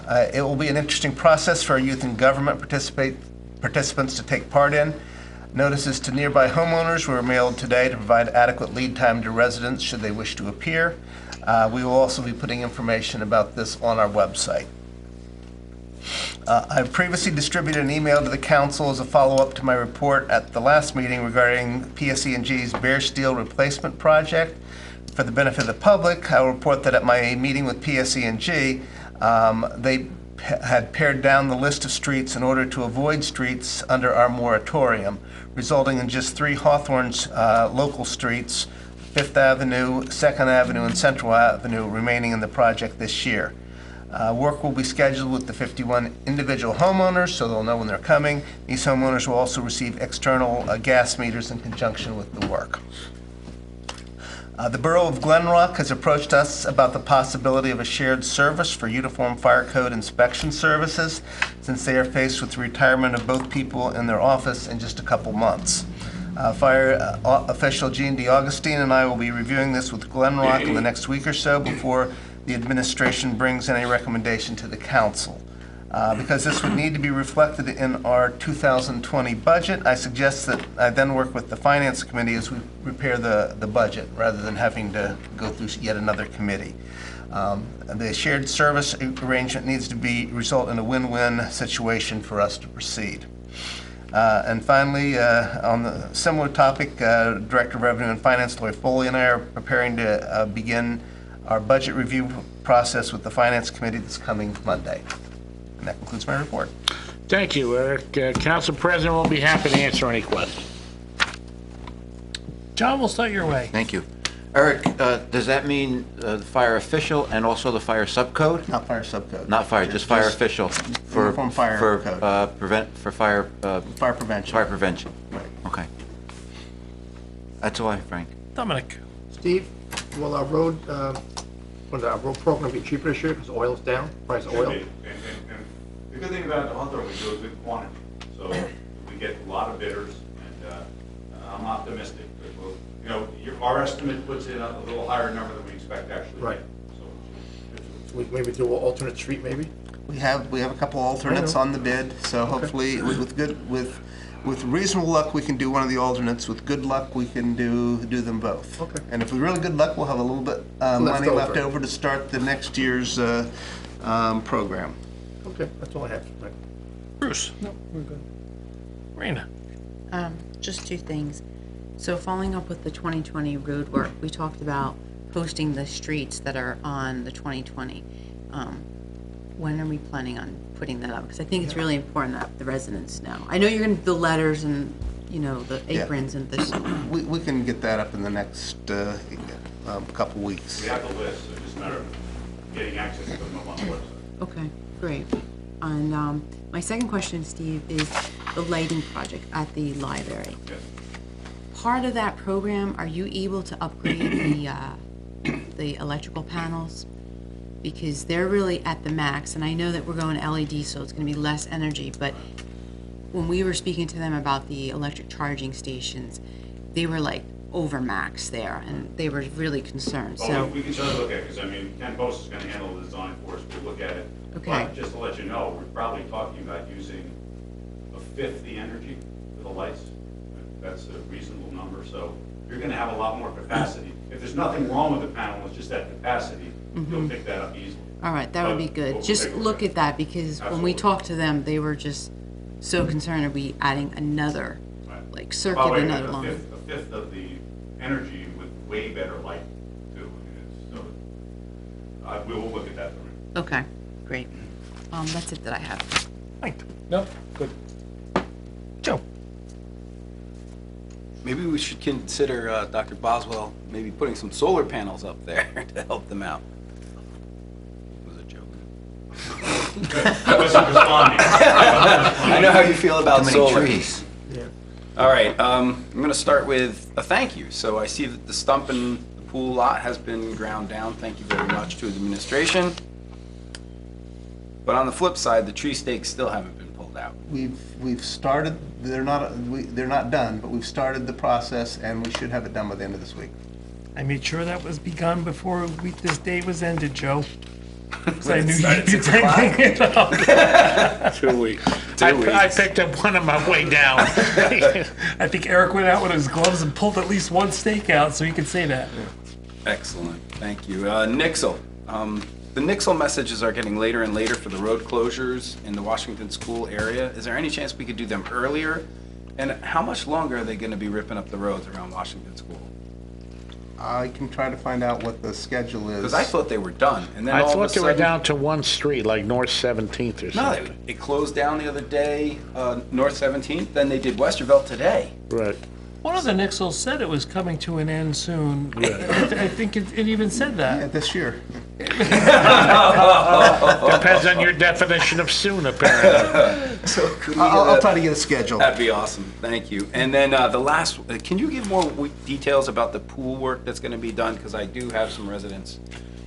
[SPEAKER 13] It will be an interesting process for our youth and government participants to take part in. Notices to nearby homeowners were mailed today to provide adequate lead time to residents should they wish to appear. We will also be putting information about this on our website. I previously distributed an email to the council as a follow-up to my report at the last meeting regarding PSE&G's bare steel replacement project. For the benefit of the public, I will report that at my meeting with PSE&G, they had pared down the list of streets in order to avoid streets under our moratorium, resulting in just 3 Hawthorne's local streets, 5th Avenue, 2nd Avenue, and Central Avenue remaining in the project this year. Work will be scheduled with the 51 individual homeowners, so they'll know when they're coming. These homeowners will also receive external gas meters in conjunction with the work. The Borough of Glen Rock has approached us about the possibility of a shared service for uniform fire code inspection services, since they are faced with the retirement of both people in their office in just a couple months. Fire official Gene DeAugustine and I will be reviewing this with Glen Rock in the next week or so before the administration brings any recommendation to the council. Because this would need to be reflected in our 2020 budget, I suggest that I then work with the Finance Committee as we prepare the budget, rather than having to go through yet another committee. The shared service arrangement needs to result in a win-win situation for us to proceed. And finally, on the similar topic, Director of Revenue and Finance, Lori Foley, and I are preparing to begin our budget review process with the Finance Committee this coming Monday. And that concludes my report.
[SPEAKER 3] Thank you, Eric. Council President will be happy to answer any questions.
[SPEAKER 1] John, we'll start your way.
[SPEAKER 7] Thank you. Eric, does that mean the fire official and also the fire subcode?
[SPEAKER 13] Not fire subcode.
[SPEAKER 7] Not fire, just fire official for
[SPEAKER 13] uniform fire code.
[SPEAKER 7] Fire
[SPEAKER 13] prevention.
[SPEAKER 7] Fire prevention.
[SPEAKER 13] Right.
[SPEAKER 7] Okay. That's all I have, Frank.
[SPEAKER 1] Dominic.
[SPEAKER 12] Steve, will our road program be cheaper this year because oil's down, price of oil?
[SPEAKER 11] And the good thing about the Hawthorne, we do a good quantity. So we get a lot of bidders, and I'm optimistic. Our estimate puts in a little higher number than we expect actually.
[SPEAKER 12] Right.
[SPEAKER 11] So
[SPEAKER 12] We maybe do an alternate street, maybe?
[SPEAKER 13] We have a couple alternates on the bid, so hopefully with reasonable luck we can do one of the alternates. With good luck we can do them both.
[SPEAKER 12] Okay.
[SPEAKER 13] And if with really good luck we'll have a little bit money left over to start the next year's program.
[SPEAKER 12] Okay, that's all I have. Right.
[SPEAKER 1] Bruce.
[SPEAKER 12] No, we're good.
[SPEAKER 1] Rena.
[SPEAKER 14] Just 2 things. So following up with the 2020 road work, we talked about posting the streets that are on the 2020 when are we planning on putting that up? Because I think it's really important that the residents know. I know you're going to do the letters and, you know, the
[SPEAKER 13] Yeah.
[SPEAKER 14] aprons and this.
[SPEAKER 13] We can get that up in the next couple weeks.
[SPEAKER 11] We have the list, so it's just a matter of getting access to them on the website.
[SPEAKER 14] Okay, great. And my second question, Steve, is the lighting project at the library.
[SPEAKER 11] Yes.
[SPEAKER 14] Part of that program, are you able to upgrade the electrical panels? Because they're really at the max, and I know that we're going LED, so it's going to be less energy, but when we were speaking to them about the electric charging stations, they were like over max there, and they were really concerned,
[SPEAKER 11] Well,
[SPEAKER 14] so.
[SPEAKER 11] we can certainly look at it, because I mean, Ken Post is going to handle the design for us, we'll look at it.
[SPEAKER 14] Okay.
[SPEAKER 11] But just to let you know, we're probably talking about using a fifth the energy for the lights. That's a reasonable number, so you're going to have a lot more capacity. If there's nothing wrong with the panel, it's just that capacity, you'll pick that up easily.
[SPEAKER 14] All right, that would be
[SPEAKER 11] But
[SPEAKER 14] good.
[SPEAKER 11] we'll
[SPEAKER 14] Just
[SPEAKER 11] take a
[SPEAKER 14] look at that, because when we
[SPEAKER 11] Absolutely.
[SPEAKER 14] talked to them, they were just so concerned of we adding another,
[SPEAKER 11] Right.
[SPEAKER 14] like,
[SPEAKER 11] By the
[SPEAKER 14] circuit,
[SPEAKER 11] way,
[SPEAKER 14] another
[SPEAKER 11] a
[SPEAKER 14] line.
[SPEAKER 11] fifth of the energy with way better light, too. I mean, so, we will look at that.
[SPEAKER 14] Okay, great. That's it that I have.
[SPEAKER 1] No, good. Joe?
[SPEAKER 8] Maybe we should consider, Dr. Boswell, maybe putting some solar panels up there to help them out. It was a joke.
[SPEAKER 11] I wasn't responding.
[SPEAKER 8] I know how you feel about
[SPEAKER 7] Too many
[SPEAKER 8] solar.
[SPEAKER 7] trees.
[SPEAKER 8] All right, I'm going to start with a thank you. So I see that the stump in the pool lot has been ground down. Thank you very much to the administration. But on the flip side, the tree stakes still haven't been pulled out.
[SPEAKER 13] We've started, they're not done, but we've started the process, and we should have it done by the end of this week.
[SPEAKER 1] I made sure that was begun before this day was ended, Joe. Because I
[SPEAKER 8] When it
[SPEAKER 1] knew
[SPEAKER 8] started
[SPEAKER 1] you'd be
[SPEAKER 8] at 6 o'clock?
[SPEAKER 1] taking it up.
[SPEAKER 3] 2 weeks.
[SPEAKER 8] 2
[SPEAKER 3] I
[SPEAKER 8] weeks.
[SPEAKER 3] picked up one on my way down.
[SPEAKER 1] I think Eric went out with his gloves and pulled at least one stake out, so he could say that.
[SPEAKER 8] Excellent, thank you. Nixle. The Nixle messages are getting later and later for the road closures in the Washington School area. Is there any chance we could do them earlier? And how much longer are they going to be ripping up the roads around Washington School?
[SPEAKER 13] I can try to find out what the schedule is.
[SPEAKER 8] Because I thought they were done, and then
[SPEAKER 3] I
[SPEAKER 8] all of a
[SPEAKER 3] thought they were
[SPEAKER 8] sudden...
[SPEAKER 3] down to one street, like North 17th or
[SPEAKER 8] No,
[SPEAKER 3] something.
[SPEAKER 8] it closed down the other day, North 17th, then they did Westervelt today.
[SPEAKER 3] Right.
[SPEAKER 1] One of the Nixels said it was coming to an end soon. I think it even said
[SPEAKER 13] Yeah,
[SPEAKER 1] that.
[SPEAKER 13] this year.
[SPEAKER 3] Depends on your definition of soon, apparently.
[SPEAKER 8] So could we
[SPEAKER 13] I'll try to get a schedule.
[SPEAKER 8] That'd be awesome, thank you. And then the last, can you give more details about the pool work that's going to be done? Because I do have some residents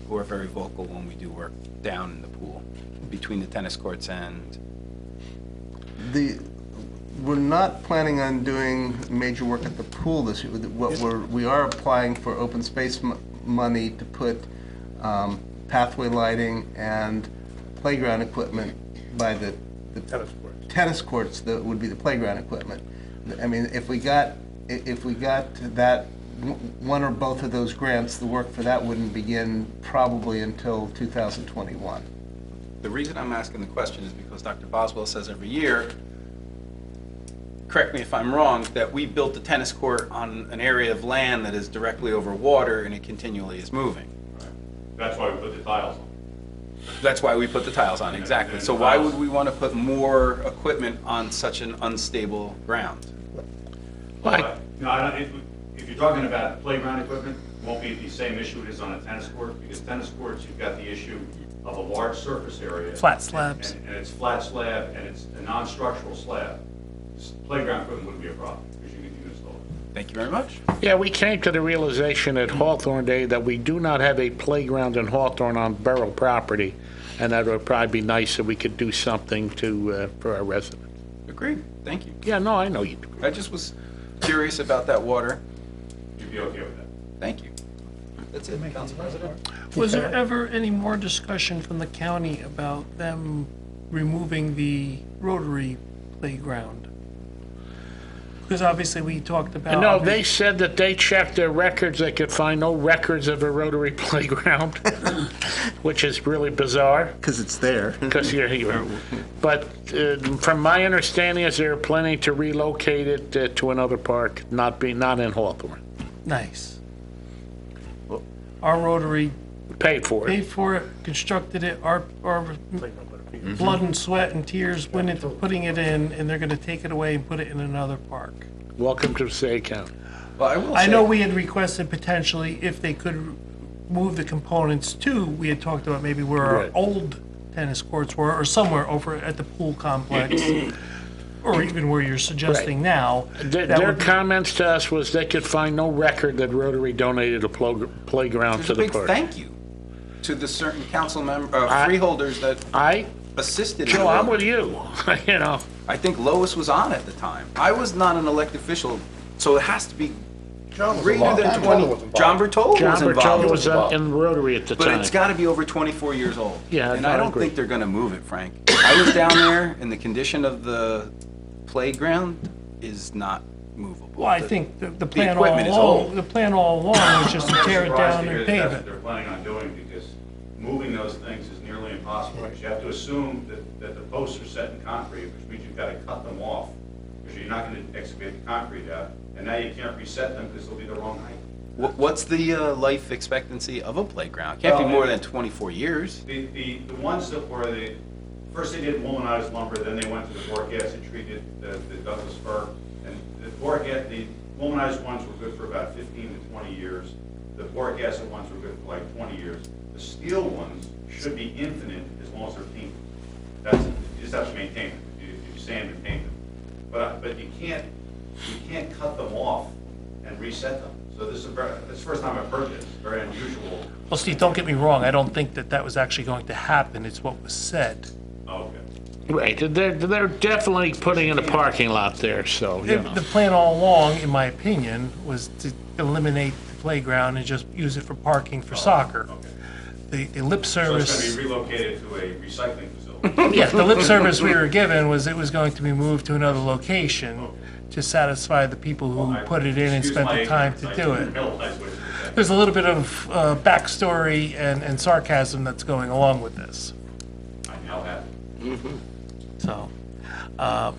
[SPEAKER 8] who are very vocal when we do work down in the pool, between the tennis courts and...
[SPEAKER 13] We're not planning on doing major work at the pool this year. We are applying for open space money to put pathway lighting and playground equipment by the tennis courts that would be the playground equipment. I mean, if we got that, one or both of those grants, the work for that wouldn't begin probably until 2021.
[SPEAKER 8] The reason I'm asking the question is because Dr. Boswell says every year, correct me if I'm wrong, that we built the tennis court on an area of land that is directly over water and it continually is moving.
[SPEAKER 11] That's why we put the tiles on.
[SPEAKER 8] That's why we put the tiles on, exactly. So why would we want to put more equipment on such an unstable ground?
[SPEAKER 11] No, if you're talking about playground equipment, it won't be the same issue it is on a tennis court, because tennis courts, you've got the issue of a large surface area.
[SPEAKER 1] Flat slabs.
[SPEAKER 11] And it's flat slab, and it's a non-structural slab. Playground equipment wouldn't be a problem, because you can install it.
[SPEAKER 8] Thank you very much.
[SPEAKER 3] Yeah, we came to the realization at Hawthorne Day that we do not have a playground in Hawthorne on borough property, and that would probably be nice if we could do something for our residents.
[SPEAKER 8] Agreed, thank you.
[SPEAKER 3] Yeah, no, I know you do.
[SPEAKER 8] I just was curious about that water.
[SPEAKER 11] You'd be okay with that.
[SPEAKER 8] Thank you. That's it, Council President.
[SPEAKER 1] Was there ever any more discussion from the county about them removing the Rotary playground? Because obviously we talked about...
[SPEAKER 3] No, they said that they checked their records, they could find no records of a Rotary playground, which is really bizarre.
[SPEAKER 13] Because it's there.
[SPEAKER 3] Because you're here. But from my understanding is they're planning to relocate it to another park, not in Hawthorne.
[SPEAKER 1] Nice. Our Rotary
[SPEAKER 3] paid for
[SPEAKER 1] paid
[SPEAKER 3] it.
[SPEAKER 1] for it, constructed it, our blood and sweat and tears went into putting it in, and they're gonna take it away and put it in another park.
[SPEAKER 3] Welcome to Passaic County.
[SPEAKER 8] Well, I will
[SPEAKER 1] I
[SPEAKER 8] say,
[SPEAKER 1] know we had requested potentially if they could move the components to, we had talked about maybe where our
[SPEAKER 3] Right.
[SPEAKER 1] old tennis courts were, or somewhere over at the pool complex, or even where you're suggesting now. that
[SPEAKER 3] Their
[SPEAKER 1] would be-
[SPEAKER 3] comments to us was they could find no record that Rotary donated a playground
[SPEAKER 8] there's
[SPEAKER 3] to
[SPEAKER 8] a
[SPEAKER 3] the
[SPEAKER 8] big
[SPEAKER 3] park.
[SPEAKER 8] thank you to the certain council member,
[SPEAKER 3] I-
[SPEAKER 8] freeholders that
[SPEAKER 3] I,
[SPEAKER 8] assisted. in
[SPEAKER 3] Joe,
[SPEAKER 8] the
[SPEAKER 3] I'm
[SPEAKER 8] road.
[SPEAKER 3] with you, you know.
[SPEAKER 8] I think Lois was on at the time. I was not an elected official, so it has to be greater than 20. John Bertolo
[SPEAKER 3] John
[SPEAKER 8] was involved.
[SPEAKER 3] Bertolo was in Rotary at the
[SPEAKER 8] But
[SPEAKER 3] time.
[SPEAKER 8] it's got to be over 24 years old.
[SPEAKER 3] Yeah,
[SPEAKER 8] and
[SPEAKER 3] I
[SPEAKER 8] I don't
[SPEAKER 3] agree.
[SPEAKER 8] think they're going to move it, Frank. I was down there, and the condition of the playground is not movable.
[SPEAKER 1] Well, I think the plan all
[SPEAKER 8] equipment is
[SPEAKER 1] along,
[SPEAKER 8] old.
[SPEAKER 1] the plan all along was just to tear it
[SPEAKER 11] Surprised
[SPEAKER 1] down
[SPEAKER 11] to hear
[SPEAKER 1] and
[SPEAKER 11] that
[SPEAKER 1] pave
[SPEAKER 11] that's what
[SPEAKER 1] it.
[SPEAKER 11] they're planning on doing, because moving those things is nearly impossible. Because you have to assume that the posts are set in concrete, which means you've got to cut them off, because you're not going to excavate the concrete out. And now you can't reset them because they'll be the wrong height.
[SPEAKER 8] What's the life expectancy of a playground? It can't be
[SPEAKER 11] Well,
[SPEAKER 8] more than 24 years.
[SPEAKER 11] The ones that were first they did womanized lumber, then they went to the boric acid treated, the Douglas fir. And the womanized ones were good for about 15 to 20 years. The boric acid ones were good for like 20 years. The steel ones should be infinite as long as they're painted. You just have to maintain them. You sand and paint them. But you can't cut them off and reset them. So this is the first time I've heard this. Very unusual.
[SPEAKER 1] Well, Steve, don't get me wrong, I don't think that was actually going to happen, it's what was said.
[SPEAKER 11] Okay.
[SPEAKER 3] Right, they're definitely putting in a parking lot there, so, you know.
[SPEAKER 1] The plan all along, in my opinion, was to eliminate the playground and just use it for parking for soccer.
[SPEAKER 11] Okay.
[SPEAKER 1] The lip
[SPEAKER 11] So it's
[SPEAKER 1] service,
[SPEAKER 11] going to be relocated to a recycling facility.
[SPEAKER 1] yes, the lip service we were given was it was going to be moved to another location to satisfy the people who put it in and
[SPEAKER 11] Excuse
[SPEAKER 1] spent
[SPEAKER 11] my
[SPEAKER 1] the time
[SPEAKER 11] ignorance,
[SPEAKER 1] to
[SPEAKER 11] I
[SPEAKER 1] do
[SPEAKER 11] didn't
[SPEAKER 1] it.
[SPEAKER 11] realize what you said.
[SPEAKER 1] There's a little bit of backstory and sarcasm that's going along with this.
[SPEAKER 11] I now have it.
[SPEAKER 1] So,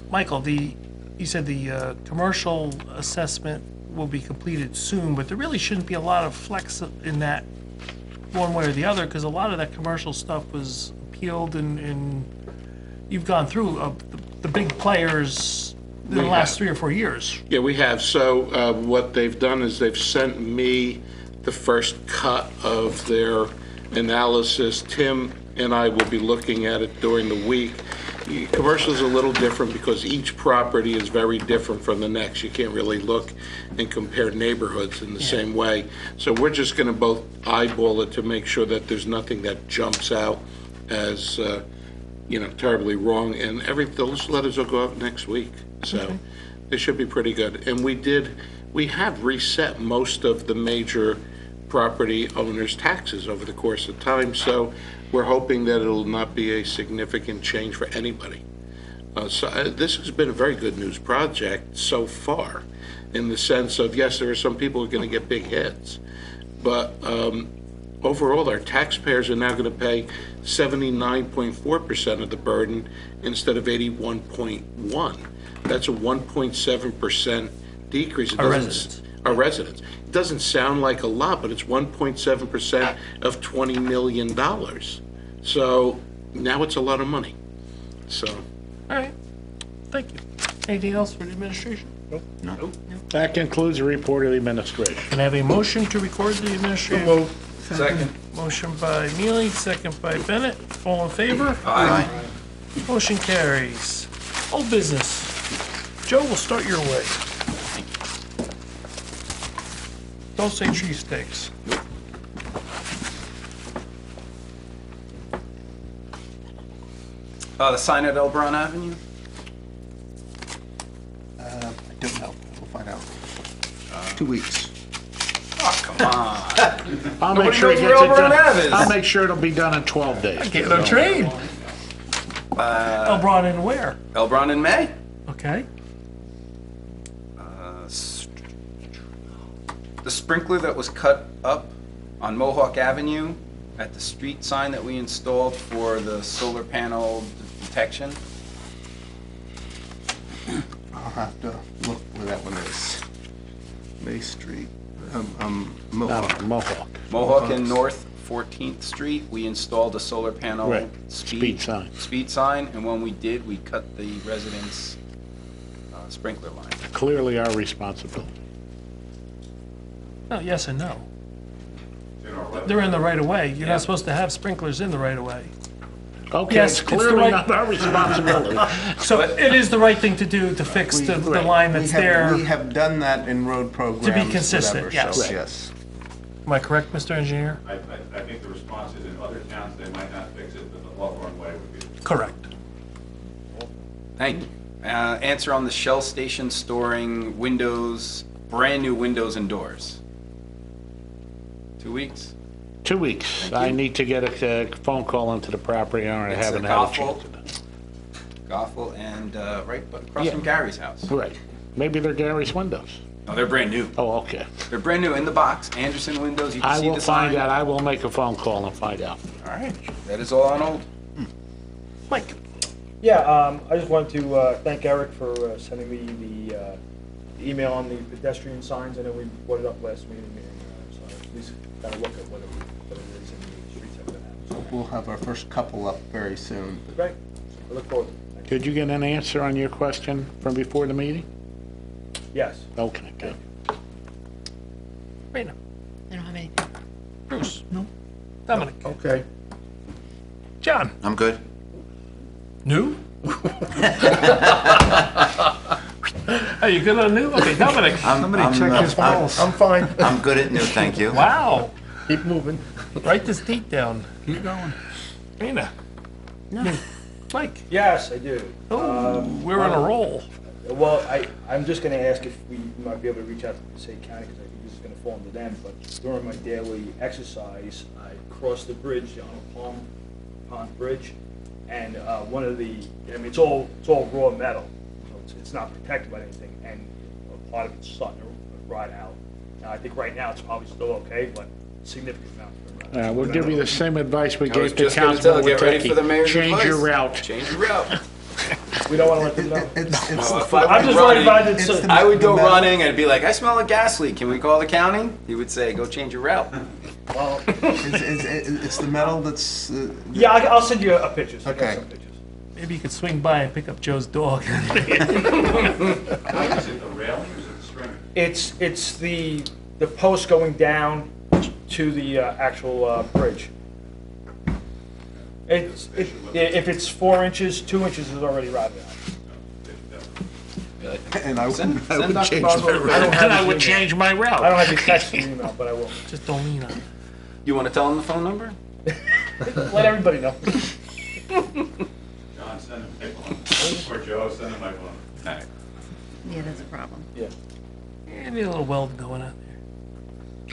[SPEAKER 1] Michael, you said the commercial assessment will be completed soon, but there really shouldn't be a lot of flex in that one way or the other, because a lot of that commercial stuff was appealed and you've gone through the big players in the
[SPEAKER 2] We
[SPEAKER 1] last
[SPEAKER 2] have.
[SPEAKER 1] 3 or 4 years.
[SPEAKER 2] Yeah, we have. So what they've done is they've sent me the first cut of their analysis. Tim and I will be looking at it during the week. Commercial is a little different because each property is very different from the next. You can't really look and compare neighborhoods in the same way. So we're just going to both eyeball it to make sure that there's nothing that jumps out as, terribly wrong. And those letters will go out next week. So they should be pretty good. And we have reset most of the major property owners' taxes over the course of time. So we're hoping that it'll not be a significant change for anybody. This has been a very good news project so far, in the sense of, yes, there are some people who are going to get big hits, but overall, our taxpayers are now going to pay 79.4% of the burden instead of 81.1. That's a 1.7% decrease.
[SPEAKER 1] Our residents.
[SPEAKER 2] Our residents. It doesn't sound like a lot, but it's 1.7% of $20 million. So now it's a lot of money. So.
[SPEAKER 1] All right, thank you. Anything else for the administration?
[SPEAKER 2] No.
[SPEAKER 3] That concludes the report of the administration.
[SPEAKER 1] Can I have a motion to record the administration?
[SPEAKER 8] Second.
[SPEAKER 1] Motion by Mealy, second by Bennett. All in favor?
[SPEAKER 8] Aye.
[SPEAKER 1] Motion carries. Old business. Joe, we'll start your way. Don't say cheesesteaks.
[SPEAKER 8] The sign at Elbron Avenue?
[SPEAKER 13] I don't know. We'll find out. 2 weeks.
[SPEAKER 8] Oh, come on.
[SPEAKER 3] I'll
[SPEAKER 8] Nobody
[SPEAKER 3] make sure it
[SPEAKER 8] knows
[SPEAKER 3] gets
[SPEAKER 8] where
[SPEAKER 3] it
[SPEAKER 8] Elbron
[SPEAKER 3] done.
[SPEAKER 8] Ave is.
[SPEAKER 3] I'll make sure it'll be done in 12 days.
[SPEAKER 1] Get on train. Elbron and where?
[SPEAKER 8] Elbron in May?
[SPEAKER 1] Okay.
[SPEAKER 8] The sprinkler that was cut up on Mohawk Avenue at the street sign that we installed for the solar panel detection.
[SPEAKER 13] I'll have to look where that one is. May Street, Mohawk.
[SPEAKER 3] Mohawk.
[SPEAKER 8] Mohawk and North 14th Street, we installed a solar panel
[SPEAKER 3] Right. Speed sign.
[SPEAKER 8] speed sign, and when we did, we cut the residents' sprinkler line.
[SPEAKER 3] Clearly our responsibility.
[SPEAKER 1] No, yes and no.
[SPEAKER 11] You know,
[SPEAKER 1] They're in the right of way. You're not supposed to have sprinklers in the right of way.
[SPEAKER 3] Okay,
[SPEAKER 1] Yes,
[SPEAKER 3] it's
[SPEAKER 1] it's the
[SPEAKER 3] clearly
[SPEAKER 1] right-
[SPEAKER 3] not our responsibility.
[SPEAKER 1] So it is the right thing to do to fix the line that's there.
[SPEAKER 13] We have done that in road programs.
[SPEAKER 1] consistent,
[SPEAKER 13] whatever, so,
[SPEAKER 1] yes.
[SPEAKER 13] Yes.
[SPEAKER 1] Am I correct, Mr. Engineer?
[SPEAKER 11] I think the response is in other towns, they might not fix it, but the Hawthorne way would be.
[SPEAKER 1] Correct.
[SPEAKER 8] Thank you. Answer on the Shell station storing windows, brand-new windows and doors. 2 weeks?
[SPEAKER 3] 2 weeks. I need to get a phone call into the property owner. I
[SPEAKER 8] It's
[SPEAKER 3] haven't
[SPEAKER 8] a
[SPEAKER 3] had a
[SPEAKER 8] Goffel.
[SPEAKER 3] chance.
[SPEAKER 8] Goffel and right across
[SPEAKER 3] Yeah.
[SPEAKER 8] from Gary's house.
[SPEAKER 3] Right. Maybe they're Gary's windows.
[SPEAKER 8] No, they're brand new.
[SPEAKER 3] Oh, okay.
[SPEAKER 8] They're brand new in the box. Anderson windows. You can
[SPEAKER 3] I
[SPEAKER 8] see
[SPEAKER 3] will
[SPEAKER 8] the
[SPEAKER 3] find
[SPEAKER 8] sign.
[SPEAKER 3] out. I will make a phone call and find out.
[SPEAKER 8] All right. That is all on hold.
[SPEAKER 1] Mike?
[SPEAKER 15] Yeah, I just wanted to thank Eric for sending me the email on the pedestrian signs. I know we brought it up last meeting, and so at least got to look at what it is in the streets that we have.
[SPEAKER 13] We'll have our first couple up very soon.
[SPEAKER 15] Great, I look forward to it. Thank you.
[SPEAKER 3] Did you get an answer on your question from before the meeting?
[SPEAKER 15] Yes.
[SPEAKER 3] Okay, good.
[SPEAKER 1] Rena?
[SPEAKER 14] I don't have anything.
[SPEAKER 1] Bruce? No. Dominic?
[SPEAKER 12] Okay.
[SPEAKER 1] John?
[SPEAKER 7] I'm good.
[SPEAKER 1] New? Are you good on new? Okay, Dominic?
[SPEAKER 7] Somebody check his pulse.
[SPEAKER 12] I'm fine.
[SPEAKER 7] I'm good at new, thank you.
[SPEAKER 1] Wow.
[SPEAKER 12] Keep moving.
[SPEAKER 1] Write this date down.
[SPEAKER 12] Keep going.
[SPEAKER 1] Rena?
[SPEAKER 14] No.
[SPEAKER 1] Mike?
[SPEAKER 15] Yes, I do.
[SPEAKER 1] Oh, we're on a roll.
[SPEAKER 15] Well, I'm just going to ask if we might be able to reach out to Passaic County, because I think this is going to fall into them, but during my daily exercise, I crossed the bridge, the Arnold Pond Bridge, and one of the, I mean, it's all raw metal, so it's not protected by anything, and a part of it's starting to rot out. Now, I think right now it's probably still okay, but significant amount of it.
[SPEAKER 3] We'll give you the same advice we
[SPEAKER 8] I was
[SPEAKER 3] gave to
[SPEAKER 8] just going to tell
[SPEAKER 3] Councilman
[SPEAKER 8] you, get ready for the mayor's
[SPEAKER 3] Change
[SPEAKER 8] advice.
[SPEAKER 3] your route.
[SPEAKER 8] Change your route.
[SPEAKER 15] We don't want to let them know.
[SPEAKER 8] Well, if I
[SPEAKER 15] I'm
[SPEAKER 8] was
[SPEAKER 15] just worried
[SPEAKER 8] running,
[SPEAKER 15] about it.
[SPEAKER 8] I would go running and be like, I smell a gas leak. Can we call the county? He would say, go change your route.
[SPEAKER 15] Well,
[SPEAKER 13] It's the metal that's.
[SPEAKER 15] yeah, I'll send you a picture. So I got
[SPEAKER 13] Okay.
[SPEAKER 15] some pictures.
[SPEAKER 1] Maybe you could swing by and pick up Joe's dog.
[SPEAKER 11] Is it the railing or is it the string?
[SPEAKER 15] It's the post going down to the actual bridge. If it's 4 inches, 2 inches is already rotted out.
[SPEAKER 13] And I
[SPEAKER 8] Send
[SPEAKER 13] would
[SPEAKER 8] Dr.
[SPEAKER 13] change
[SPEAKER 8] Boswell.
[SPEAKER 13] my route.
[SPEAKER 3] And I would change my route.
[SPEAKER 15] I don't have the text in the email, but I will.
[SPEAKER 1] Just don't lean on it.
[SPEAKER 8] You want to tell him the phone number?
[SPEAKER 15] Let everybody know.
[SPEAKER 11] John, send him my phone. Or Joe, send him my phone.
[SPEAKER 8] All right.
[SPEAKER 14] Yeah, that's a problem.
[SPEAKER 15] Yeah.
[SPEAKER 1] Yeah, need a little weld going on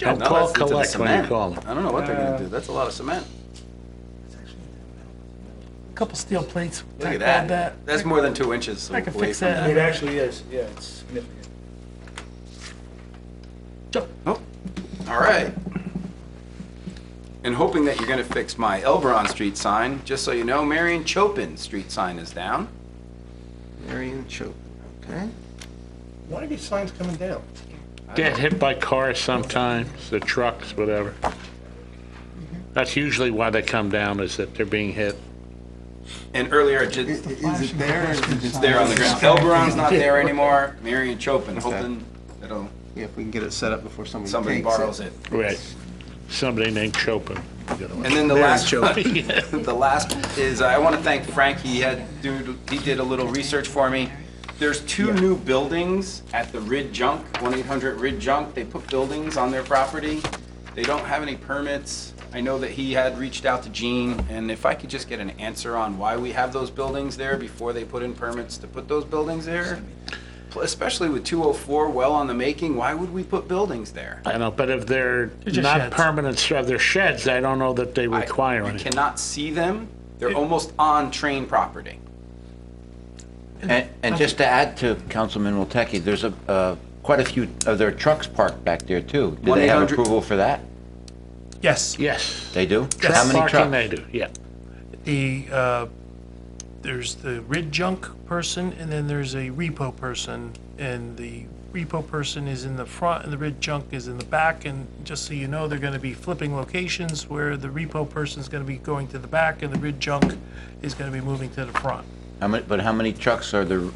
[SPEAKER 1] there.
[SPEAKER 3] And
[SPEAKER 8] No,
[SPEAKER 3] call
[SPEAKER 8] that's into the
[SPEAKER 3] collect when you
[SPEAKER 8] cement.
[SPEAKER 3] call them.
[SPEAKER 8] I don't know what they're going to do. That's a lot of cement.
[SPEAKER 1] A couple steel plates.
[SPEAKER 8] Look at
[SPEAKER 1] tack
[SPEAKER 8] that. That's more than 2 inches
[SPEAKER 1] I can
[SPEAKER 8] away
[SPEAKER 1] fix
[SPEAKER 8] from
[SPEAKER 1] that.
[SPEAKER 15] It actually is. Yeah, it's significant.
[SPEAKER 8] Oh, all right. And hoping that you're going to fix my Elberon Street sign, just so you know, Marion Chopin Street sign is down.
[SPEAKER 13] Marion Chopin, okay.
[SPEAKER 12] Why are these signs coming down?
[SPEAKER 3] Get hit by cars sometimes, the trucks, whatever. That's usually why they come down, is that they're being hit.
[SPEAKER 8] And earlier,
[SPEAKER 13] Is it there?
[SPEAKER 8] it's there on the ground. Elberon's not there anymore. Marion Chopin, hoping that'll
[SPEAKER 13] Yeah, if we can get it set up before somebody
[SPEAKER 8] somebody
[SPEAKER 13] takes
[SPEAKER 8] borrows it.
[SPEAKER 3] Right. Somebody named Chopin.
[SPEAKER 8] And then the last the last is I want to thank Frank. He did a little research for me. There's two new buildings at the Rid Junk, 1-800 Rid Junk. They put buildings on their property. They don't have any permits. I know that he had reached out to Gene, and if I could just get an answer on why we have those buildings there before they put in permits to put those buildings there, especially with 204 well on the making, why would we put buildings there?
[SPEAKER 3] I know, but if they're
[SPEAKER 1] just
[SPEAKER 3] not
[SPEAKER 1] sheds.
[SPEAKER 3] permanent, if they're sheds, I don't know that they require
[SPEAKER 8] I
[SPEAKER 3] anything.
[SPEAKER 8] cannot see them. They're almost on train property.
[SPEAKER 7] And just to add to Councilman Wiltecki, there's quite a few of their trucks parked back there too. Do they have
[SPEAKER 8] 1-800
[SPEAKER 7] approval for that?
[SPEAKER 1] Yes.
[SPEAKER 3] Yes.
[SPEAKER 7] They do?
[SPEAKER 1] Yes.
[SPEAKER 7] How many
[SPEAKER 3] Parking
[SPEAKER 7] trucks?
[SPEAKER 3] they do, yeah.
[SPEAKER 1] There's the Rid Junk person, and then there's a repo person, and the repo person is in the front and the rig junk is in the back. And just so you know, they're going to be flipping locations where the repo person is going to be going to the back and the rig junk is going to be moving to the front.
[SPEAKER 7] But how many trucks are the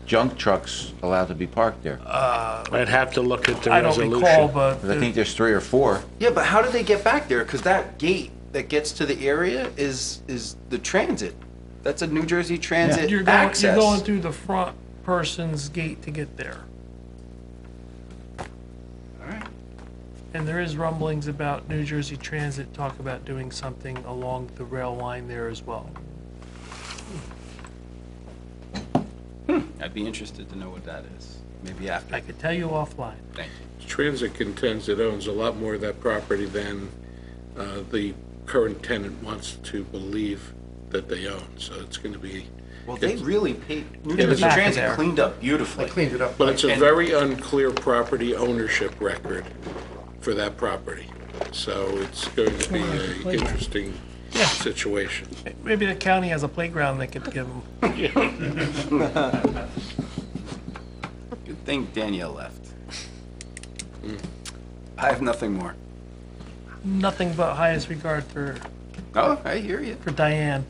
[SPEAKER 7] junk trucks allowed to be parked there?
[SPEAKER 3] I'd have to look at the
[SPEAKER 1] I don't
[SPEAKER 3] resolution.
[SPEAKER 1] recall, but
[SPEAKER 7] 'Cause I think there's 3 or 4.
[SPEAKER 8] Yeah, but how do they get back there? Because that gate that gets to the area is the transit. That's a New Jersey Transit
[SPEAKER 1] you're
[SPEAKER 8] access.
[SPEAKER 1] going through the front person's gate to get there.
[SPEAKER 8] All right.
[SPEAKER 1] And there is rumblings about New Jersey Transit talk about doing something along the rail line there as well.
[SPEAKER 8] I'd be interested to know what that is. Maybe after.
[SPEAKER 1] I could tell you offline.
[SPEAKER 8] Thank you.
[SPEAKER 2] Transit contends it owns a lot more of that property than the current tenant wants to believe that they own, so it's going to be...
[SPEAKER 8] Well, they really paid, New
[SPEAKER 1] In the
[SPEAKER 8] Jersey
[SPEAKER 1] back
[SPEAKER 8] Transit
[SPEAKER 1] there.
[SPEAKER 8] cleaned up beautifully.
[SPEAKER 12] They cleaned it up.
[SPEAKER 2] But it's a
[SPEAKER 8] And-
[SPEAKER 2] very unclear property ownership record for that property. So it's going to be an interesting situation.
[SPEAKER 1] Maybe the county has a playground they could give them.
[SPEAKER 8] Good thing Danielle left. I have nothing more.
[SPEAKER 1] Nothing but highest regard for
[SPEAKER 8] Oh, I hear you.
[SPEAKER 1] Diane.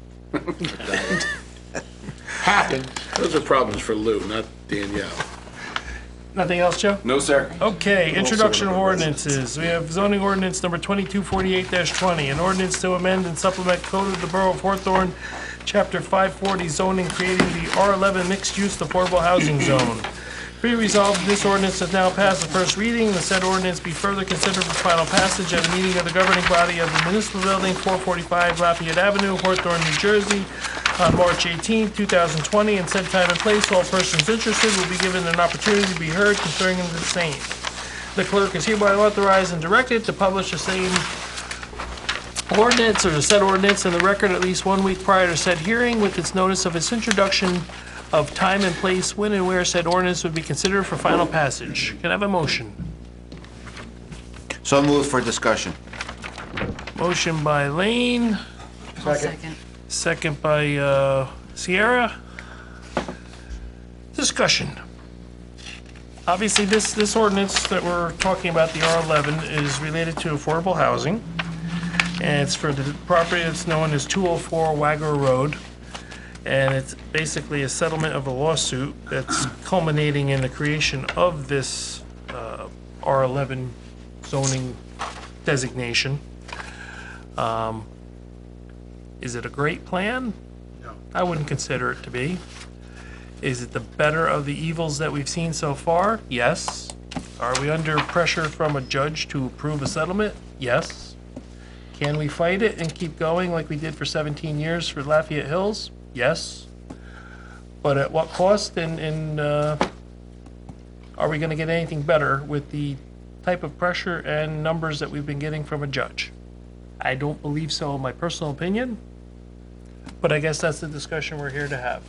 [SPEAKER 3] Happens.
[SPEAKER 2] Those are problems for Lou, not Danielle.
[SPEAKER 1] Nothing else, Joe?
[SPEAKER 8] No, sir.
[SPEAKER 1] Okay, introduction of ordinances. We have zoning ordinance number 2248-20, an ordinance to amend and supplement Code of the Borough of Hawthorne, Chapter 540 zoning, creating the R11 mixed-use affordable housing zone. Be resolved, this ordinance has now passed the first reading. The said ordinance be further considered for final passage at a meeting of the governing body of the municipal building, 445 Lafayette Avenue, Hawthorne, New Jersey, on March 18, 2020, and said time and place. All persons interested will be given an opportunity to be heard concerning the same. The clerk is hereby authorized and directed to publish the same ordinance or the said ordinance in the record at least 1 week prior to said hearing with its notice of its introduction of time and place when and where said ordinance would be considered for final passage. Can I have a motion?
[SPEAKER 7] So moved for discussion.
[SPEAKER 1] Motion by Lane,
[SPEAKER 14] Second.
[SPEAKER 1] second by Sierra. Discussion. Obviously, this ordinance that we're talking about, the R11, is related to affordable housing. And it's for the property that's known as 204 Wagger Road. And it's basically a settlement of a lawsuit that's culminating in the creation of this R11 zoning designation. Is it a great plan?
[SPEAKER 12] No.
[SPEAKER 1] I wouldn't consider it to be. Is it the better of the evils that we've seen so far? Yes. Are we under pressure from a judge to approve a settlement? Yes. Can we fight it and keep going like we did for 17 years for Lafayette Hills? Yes. But at what cost, and are we gonna get anything better with the type of pressure and numbers that we've been getting from a judge? I don't believe so, in my personal opinion, but I guess that's the discussion we're here to have.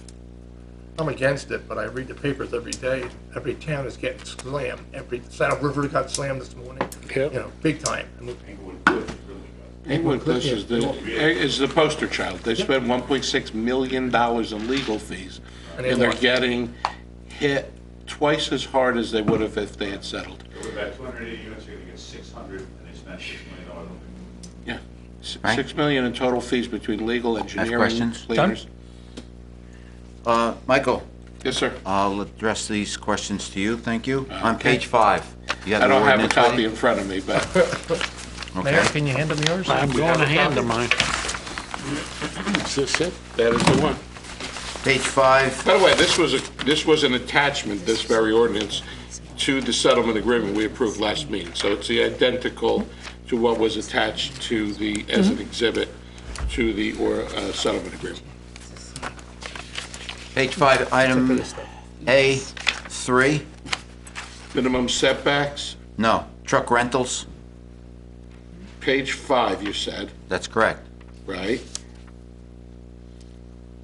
[SPEAKER 12] I'm against it, but I read the papers every day. Every town is getting slammed. Every Saddle River got slammed this morning.
[SPEAKER 3] Yep.
[SPEAKER 12] You know, big time. I mean,
[SPEAKER 2] England Cliff is the poster child. They spent $1.6 million in legal fees,
[SPEAKER 12] And
[SPEAKER 2] and
[SPEAKER 12] they
[SPEAKER 2] they're
[SPEAKER 12] lost.
[SPEAKER 2] getting hit twice as hard as they would have if they had settled.
[SPEAKER 11] There were about 280 units, you're gonna get 600, and they spent $6 million.
[SPEAKER 2] Yeah.
[SPEAKER 7] Right.
[SPEAKER 2] $6 million in total fees between legal, engineering,
[SPEAKER 7] questions?
[SPEAKER 2] planners.
[SPEAKER 7] Michael,
[SPEAKER 2] Yes, sir.
[SPEAKER 7] I'll address these questions to you, thank you. On
[SPEAKER 2] Okay.
[SPEAKER 7] page 5. You got
[SPEAKER 2] I
[SPEAKER 7] the
[SPEAKER 2] don't have a
[SPEAKER 7] ordinance
[SPEAKER 2] copy
[SPEAKER 7] ready?
[SPEAKER 2] in front of me, but
[SPEAKER 1] Mayor,
[SPEAKER 7] Okay.
[SPEAKER 1] can you hand them yours?
[SPEAKER 3] I'm going to hand them mine. Is this it?
[SPEAKER 2] that is the one.
[SPEAKER 7] Page 5,
[SPEAKER 2] By the way, this was an attachment, this very ordinance, to the settlement agreement we approved last meeting. So it's the identical to what was attached to the, as an exhibit to the settlement agreement.
[SPEAKER 7] page 5, item A3,
[SPEAKER 2] Minimum setbacks,
[SPEAKER 7] no, truck rentals,
[SPEAKER 2] page 5, you said,
[SPEAKER 7] that's correct.
[SPEAKER 2] right?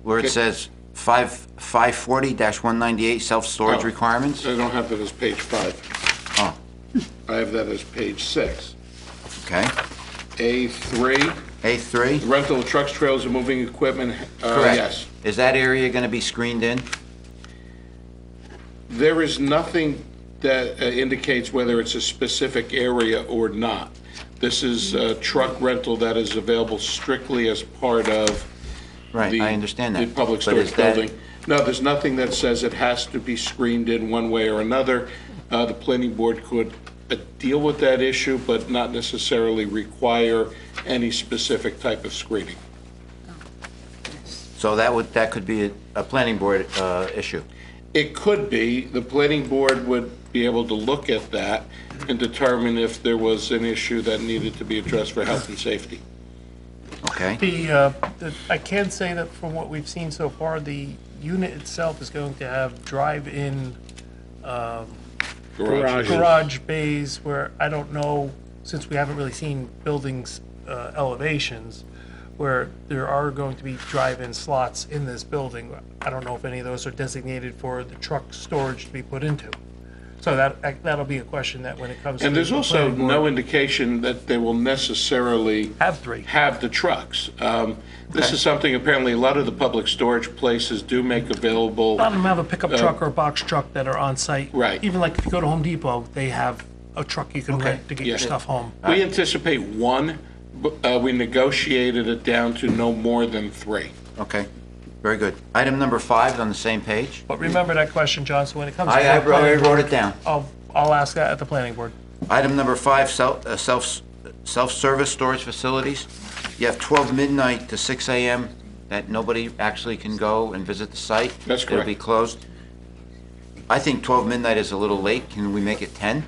[SPEAKER 7] Where it
[SPEAKER 2] Okay.
[SPEAKER 7] says 540-198, self-storage
[SPEAKER 2] Oh.
[SPEAKER 7] requirements?
[SPEAKER 2] I don't have that as page 5.
[SPEAKER 7] Oh,
[SPEAKER 2] I have that as page 6.
[SPEAKER 7] okay.
[SPEAKER 2] A3,
[SPEAKER 7] A3,
[SPEAKER 2] rental of trucks, trailers, and moving equipment,
[SPEAKER 7] correct.
[SPEAKER 2] yes.
[SPEAKER 7] Is that area going to be screened in?
[SPEAKER 2] There is nothing that indicates whether it's a specific area or not. This is a truck rental that is available strictly as part of
[SPEAKER 7] Right, I understand that.
[SPEAKER 2] the public
[SPEAKER 7] But
[SPEAKER 2] storage
[SPEAKER 7] is that-
[SPEAKER 2] building. No, there's nothing that says it has to be screened in one way or another. The planning board could deal with that issue, but not necessarily require any specific type of screening.
[SPEAKER 7] So that could be a planning board issue.
[SPEAKER 2] It could be. The planning board would be able to look at that and determine if there was an issue that needed to be addressed for health and safety.
[SPEAKER 7] Okay.
[SPEAKER 1] I can say that from what we've seen so far, the unit itself is going to have drive-in garage bays where I don't know, since we haven't really seen buildings elevations, where there are going to be drive-in slots in this building. I don't know if any of those are designated for the truck storage to be put into. So that'll be a question that when it comes to.
[SPEAKER 2] And there's
[SPEAKER 1] the
[SPEAKER 2] also
[SPEAKER 1] planning board-
[SPEAKER 2] no indication that they will necessarily have the trucks. This is something apparently a lot of the public storage places do make available.
[SPEAKER 1] A lot of them have a pickup truck or a box truck that are on site.
[SPEAKER 2] Right.
[SPEAKER 1] Even like if you go to Home Depot, they have a truck you can rent to get your
[SPEAKER 2] Yeah.
[SPEAKER 1] stuff home.
[SPEAKER 2] We anticipate one, but we negotiated it down to no more than 3.
[SPEAKER 7] Okay, very good. Item number 5 is on the same page.
[SPEAKER 1] But remember that question, John, so when it comes to.
[SPEAKER 7] I
[SPEAKER 1] the planning
[SPEAKER 7] wrote it
[SPEAKER 1] board,
[SPEAKER 7] down.
[SPEAKER 1] I'll ask that at the planning board.
[SPEAKER 7] Item number 5, self-service storage facilities. You have 12 midnight to 6 a.m. that nobody actually can go and visit the site.
[SPEAKER 2] That's
[SPEAKER 7] It'll be
[SPEAKER 2] correct.
[SPEAKER 7] closed. I think 12 midnight is a little late. Can we make it 10?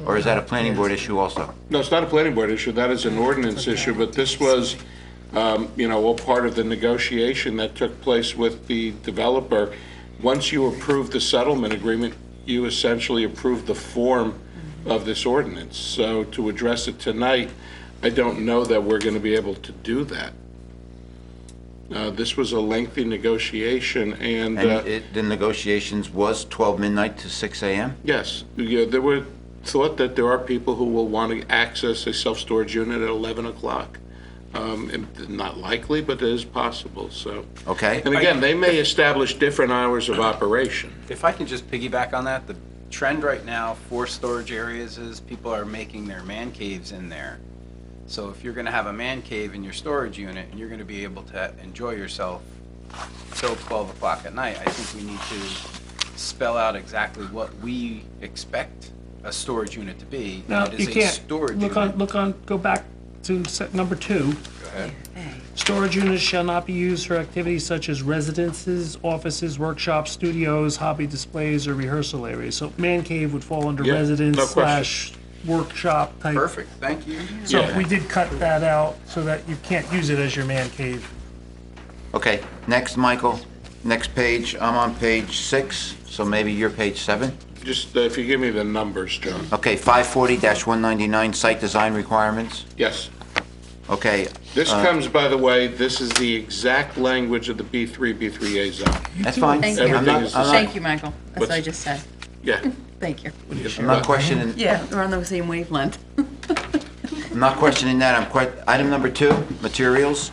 [SPEAKER 7] Or is that a planning board issue also?
[SPEAKER 2] No, it's not a planning board issue, that is an ordinance issue, but this was, all part of the negotiation that took place with the developer. Once you approve the settlement agreement, you essentially approve the form of this ordinance. So to address it tonight, I don't know that we're going to be able to do that. This was a lengthy negotiation, and
[SPEAKER 7] The negotiations was 12 midnight to 6 a.m.?
[SPEAKER 2] yes, there were thought that there are people who will want to access a self-storage unit at 11 o'clock. And not likely, but it is possible, so.
[SPEAKER 7] Okay.
[SPEAKER 2] And again, they may establish different hours of operation.
[SPEAKER 8] If I can just piggyback on that, the trend right now for storage areas is people are making their man caves in there. So if you're gonna have a man cave in your storage unit and you're gonna be able to enjoy yourself till 12 o'clock at night, I think we need to spell out exactly what we expect a storage unit to be.
[SPEAKER 1] Now,
[SPEAKER 8] It
[SPEAKER 1] you
[SPEAKER 8] is a
[SPEAKER 1] can't,
[SPEAKER 8] storage
[SPEAKER 1] look on, go back to set number 2.
[SPEAKER 8] Go ahead.
[SPEAKER 1] Storage units shall not be used for activities such as residences, offices, workshops, studios, hobby displays, or rehearsal areas. So man cave would fall under
[SPEAKER 2] Yeah, no
[SPEAKER 1] residence
[SPEAKER 2] question.
[SPEAKER 1] / workshop type.
[SPEAKER 8] Perfect, thank you.
[SPEAKER 1] So
[SPEAKER 2] Yeah.
[SPEAKER 1] we did cut that out so that you can't use it as your man cave.
[SPEAKER 7] Okay, next, Michael. Next page, I'm on page 6, so maybe you're page 7?
[SPEAKER 2] Just if you give me the numbers, John.
[SPEAKER 7] Okay, 540-199, site design requirements.
[SPEAKER 2] Yes.
[SPEAKER 7] Okay.
[SPEAKER 2] This comes, by the way, this is the exact language of the B3, B3A zone.
[SPEAKER 7] That's fine.
[SPEAKER 14] Thank you.
[SPEAKER 2] Everything is the same.
[SPEAKER 14] Thank you, Michael. That's what I
[SPEAKER 2] What's-
[SPEAKER 14] just said.
[SPEAKER 2] Yeah.
[SPEAKER 14] Thank you.
[SPEAKER 7] I'm not questioning,
[SPEAKER 14] Yeah, we're on the same wavelength.
[SPEAKER 7] I'm not questioning that. Item number 2, materials.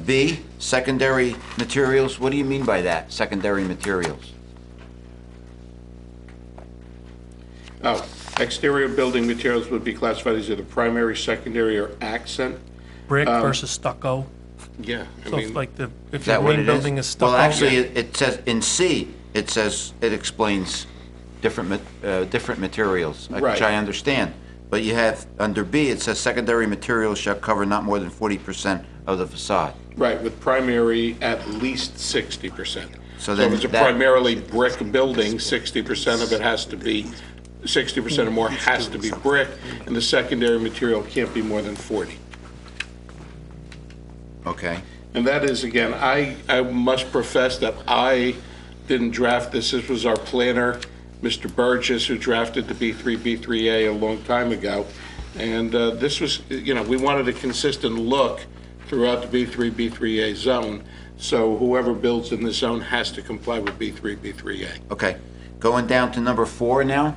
[SPEAKER 7] B, secondary materials. What do you mean by that, secondary materials?
[SPEAKER 2] Oh, exterior building materials would be classified as either primary, secondary, or accent.
[SPEAKER 1] Brick versus stucco.
[SPEAKER 2] Yeah, I
[SPEAKER 1] So
[SPEAKER 2] mean,
[SPEAKER 1] if like
[SPEAKER 7] Is
[SPEAKER 1] if
[SPEAKER 7] that
[SPEAKER 1] your
[SPEAKER 7] what
[SPEAKER 1] main
[SPEAKER 7] it
[SPEAKER 1] building
[SPEAKER 7] is?
[SPEAKER 1] is stucco.
[SPEAKER 7] Well, actually, it says, in C, it says, it explains different materials,
[SPEAKER 2] Right.
[SPEAKER 7] which I understand. But you have, under B, it says secondary materials shall cover not more than 40% of the facade.
[SPEAKER 2] right, with primary at least 60%.
[SPEAKER 7] So
[SPEAKER 2] So
[SPEAKER 7] then
[SPEAKER 2] if it's a
[SPEAKER 7] that-
[SPEAKER 2] primarily brick building, 60% of it has to be, 60% or more has to be brick, and the secondary material can't be more than 40.
[SPEAKER 7] Okay.
[SPEAKER 2] And that is, again, I must profess that I didn't draft this. This was our planner, Mr. Burgess, who drafted the B3, B3A a long time ago. And this was, we wanted a consistent look throughout the B3, B3A zone. So whoever builds in the zone has to comply with B3, B3A.
[SPEAKER 7] Okay. Going down to number 4 now,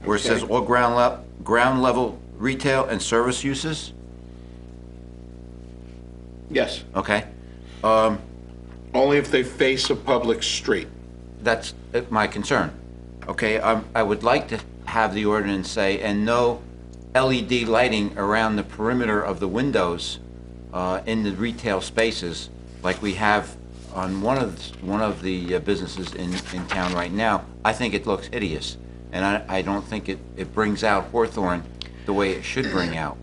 [SPEAKER 7] where it says
[SPEAKER 2] Okay.
[SPEAKER 7] all ground level retail and service uses.
[SPEAKER 2] Yes,
[SPEAKER 7] Okay.
[SPEAKER 2] only if they face a public street.
[SPEAKER 7] That's my concern. Okay, I would like to have the ordinance say, and no LED lighting around the perimeter of the windows in the retail spaces like we have on one of the businesses in town right now. I think it looks hideous, and I don't think it brings out Hawthorne the way it should bring out.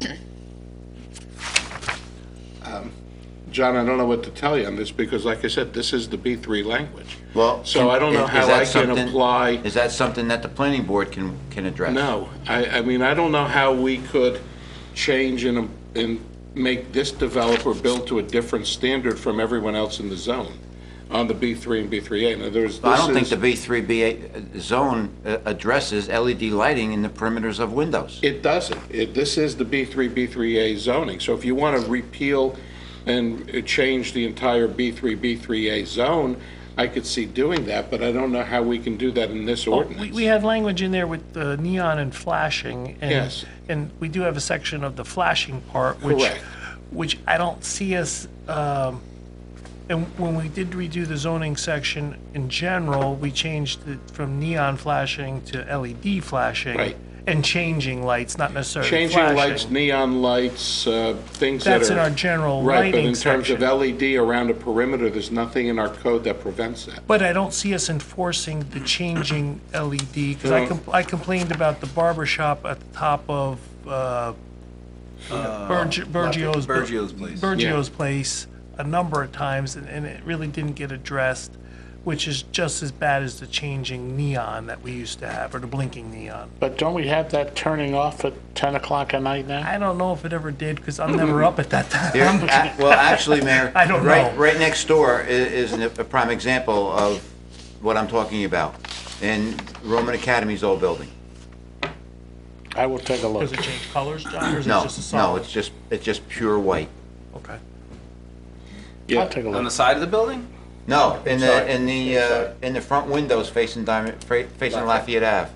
[SPEAKER 2] John, I don't know what to tell you on this, because like I said, this is the B3 language.
[SPEAKER 7] Well,
[SPEAKER 2] So I don't know how I can apply.
[SPEAKER 7] Is that something that the planning board can address?
[SPEAKER 2] No, I mean, I don't know how we could change and make this developer build to a different standard from everyone else in the zone on the B3 and B3A. In other words,
[SPEAKER 7] I don't think the B3B zone addresses LED lighting in the perimeters of windows.
[SPEAKER 2] It doesn't. This is the B3, B3A zoning. So if you want to repeal and change the entire B3, B3A zone, I could see doing that, but I don't know how we can do that in this ordinance.
[SPEAKER 1] We had language in there with the neon and flashing. And,
[SPEAKER 2] Yes.
[SPEAKER 1] And we do have a section of the flashing part,
[SPEAKER 2] Correct.
[SPEAKER 1] which I don't see as, and when we did redo the zoning section in general, we changed it from neon flashing to LED flashing.
[SPEAKER 2] Right.
[SPEAKER 1] And changing lights, not necessarily
[SPEAKER 2] Changing
[SPEAKER 1] flashing.
[SPEAKER 2] lights, neon lights, things that are...
[SPEAKER 1] That's in our general
[SPEAKER 2] Right, but
[SPEAKER 1] lighting
[SPEAKER 2] in terms of
[SPEAKER 1] section.
[SPEAKER 2] LED around a perimeter, there's nothing in our code that prevents that.
[SPEAKER 1] But I don't see us enforcing the changing LED, because
[SPEAKER 2] No.
[SPEAKER 1] I complained about the barber shop at the top of Bergio's
[SPEAKER 8] place.
[SPEAKER 1] Bergio's place a number of times, and it really didn't get addressed, which is just as bad as the changing neon that we used to have, or the blinking neon.
[SPEAKER 3] But don't we have that turning off at 10 o'clock at night now?
[SPEAKER 1] I don't know if it ever did, because I'm never up at that time.
[SPEAKER 7] Well, actually, Mayor,
[SPEAKER 1] I don't know.
[SPEAKER 7] right next door is a prime example of what I'm talking about, in Roman Academy's old building.
[SPEAKER 3] I will take a look.
[SPEAKER 1] Does it change colors, John, or is it
[SPEAKER 7] No,
[SPEAKER 1] just a solid?
[SPEAKER 7] it's just pure white.
[SPEAKER 1] Okay.
[SPEAKER 3] I'll take a
[SPEAKER 8] On
[SPEAKER 3] look.
[SPEAKER 8] the side of the building?
[SPEAKER 7] No, in the front windows facing Lafayette Ave.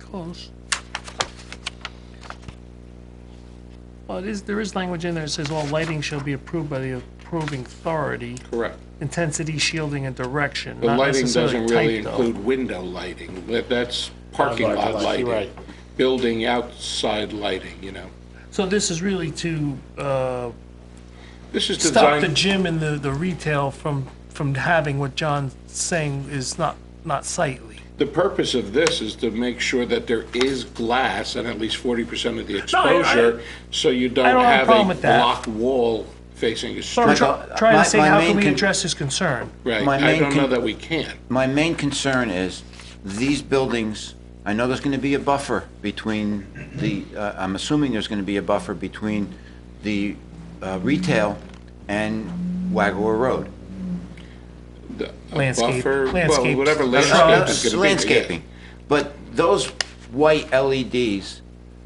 [SPEAKER 1] Close. Well, there is language in there that says all lighting shall be approved by the approving authority.
[SPEAKER 2] Correct.
[SPEAKER 1] Intensity, shielding, and direction,
[SPEAKER 2] The
[SPEAKER 1] not
[SPEAKER 2] lighting
[SPEAKER 1] necessarily
[SPEAKER 2] doesn't really
[SPEAKER 1] type, though.
[SPEAKER 2] include window lighting. That's parking
[SPEAKER 3] Right,
[SPEAKER 2] lot
[SPEAKER 3] right,
[SPEAKER 2] lighting.
[SPEAKER 3] right.
[SPEAKER 2] Building outside lighting, you know.
[SPEAKER 1] So this is really to
[SPEAKER 2] This is
[SPEAKER 1] stop the
[SPEAKER 2] designed,
[SPEAKER 1] gym and the retail from having what John's saying is not sightly.
[SPEAKER 2] the purpose of this is to make sure that there is glass and at least 40% of the exposure, so you don't
[SPEAKER 1] don't have a
[SPEAKER 2] have
[SPEAKER 1] problem
[SPEAKER 2] a
[SPEAKER 1] with that.
[SPEAKER 2] blocked wall facing a
[SPEAKER 1] So I'm
[SPEAKER 2] street.
[SPEAKER 1] trying to say,
[SPEAKER 7] my
[SPEAKER 1] how
[SPEAKER 7] main
[SPEAKER 1] can we
[SPEAKER 7] con-
[SPEAKER 1] address his concern?
[SPEAKER 2] Right,
[SPEAKER 7] my
[SPEAKER 2] I
[SPEAKER 7] main
[SPEAKER 2] don't know
[SPEAKER 7] con-
[SPEAKER 2] that we can.
[SPEAKER 7] My main concern is these buildings, I know there's going to be a buffer between I'm assuming there's going to be a buffer between the retail and Wagler Road.
[SPEAKER 2] A
[SPEAKER 1] Landscape-
[SPEAKER 2] buffer, well,
[SPEAKER 1] landscape,
[SPEAKER 2] whatever
[SPEAKER 1] shrubs.
[SPEAKER 2] landscape is going to be.
[SPEAKER 7] Landscaping. But those white LEDs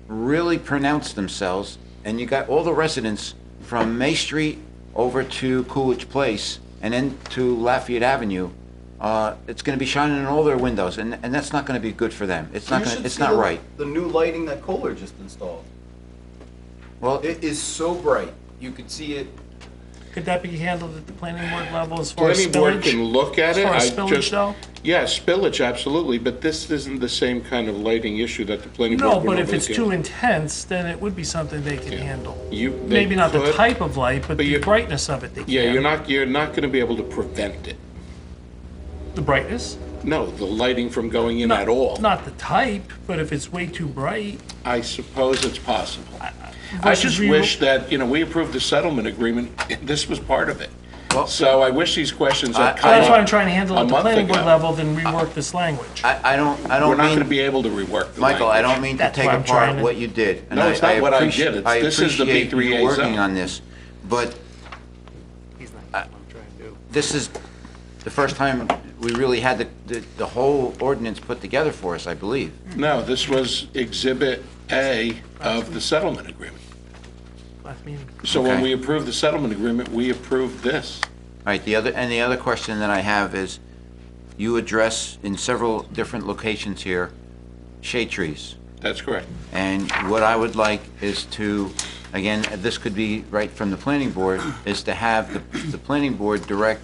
[SPEAKER 7] really pronounce themselves, and you got all the residents from May Street over to Coolidge Place and then to Lafayette Avenue. It's going to be shining in all their windows, and that's not going to be good for them. It's not right.
[SPEAKER 8] The new lighting that Kohler just installed.
[SPEAKER 7] Well,
[SPEAKER 8] It is so bright. You could see it.
[SPEAKER 1] Could that be handled at the planning board level as far as
[SPEAKER 2] Planning board
[SPEAKER 1] spillage?
[SPEAKER 2] can look at
[SPEAKER 1] As
[SPEAKER 2] it.
[SPEAKER 1] far as
[SPEAKER 2] I
[SPEAKER 1] spillage,
[SPEAKER 2] just-
[SPEAKER 1] though?
[SPEAKER 2] Yeah, spillage, absolutely, but this isn't the same kind of lighting issue that the planning board
[SPEAKER 1] No,
[SPEAKER 2] would
[SPEAKER 1] but if
[SPEAKER 2] normally
[SPEAKER 1] it's
[SPEAKER 2] deal
[SPEAKER 1] too
[SPEAKER 2] with.
[SPEAKER 1] intense, then it would be something they can handle.
[SPEAKER 2] They
[SPEAKER 1] Maybe not the
[SPEAKER 2] could,
[SPEAKER 1] type of light, but the
[SPEAKER 2] you-
[SPEAKER 1] brightness of it they can.
[SPEAKER 2] Yeah, you're not going to be able to prevent it.
[SPEAKER 1] The brightness?
[SPEAKER 2] No, the lighting from going in at all.
[SPEAKER 1] Not the type, but if it's way too bright.
[SPEAKER 2] I suppose it's possible. I
[SPEAKER 1] versus
[SPEAKER 2] just wish that, we approved the settlement agreement, this was part of it. So I wish these questions had come
[SPEAKER 1] That's why I'm
[SPEAKER 2] up
[SPEAKER 1] trying to handle it
[SPEAKER 2] a
[SPEAKER 1] at the
[SPEAKER 2] month
[SPEAKER 1] planning board
[SPEAKER 2] ago.
[SPEAKER 1] level, then rework this language.
[SPEAKER 7] I don't
[SPEAKER 2] We're not going to
[SPEAKER 7] mean,
[SPEAKER 2] be able to rework the
[SPEAKER 7] Michael, I
[SPEAKER 2] language.
[SPEAKER 7] don't mean to
[SPEAKER 1] That's
[SPEAKER 7] take
[SPEAKER 1] why I'm
[SPEAKER 7] apart
[SPEAKER 1] trying to-
[SPEAKER 7] what you did. And
[SPEAKER 2] No, it's not what I
[SPEAKER 7] appreciate-
[SPEAKER 2] did. This is the
[SPEAKER 7] appreciate
[SPEAKER 2] B3A
[SPEAKER 7] you working
[SPEAKER 2] zone.
[SPEAKER 7] on this, but this is the first time we really had the whole ordinance put together for us, I believe.
[SPEAKER 2] No, this was Exhibit A of the settlement agreement.
[SPEAKER 1] Last meeting.
[SPEAKER 2] So when
[SPEAKER 7] Okay.
[SPEAKER 2] we approved the settlement agreement, we approved this.
[SPEAKER 7] All right, the other question that I have is, you address in several different locations here, shade trees.
[SPEAKER 2] That's correct.
[SPEAKER 7] And what I would like is to, again, this could be right from the planning board, is to have the planning board direct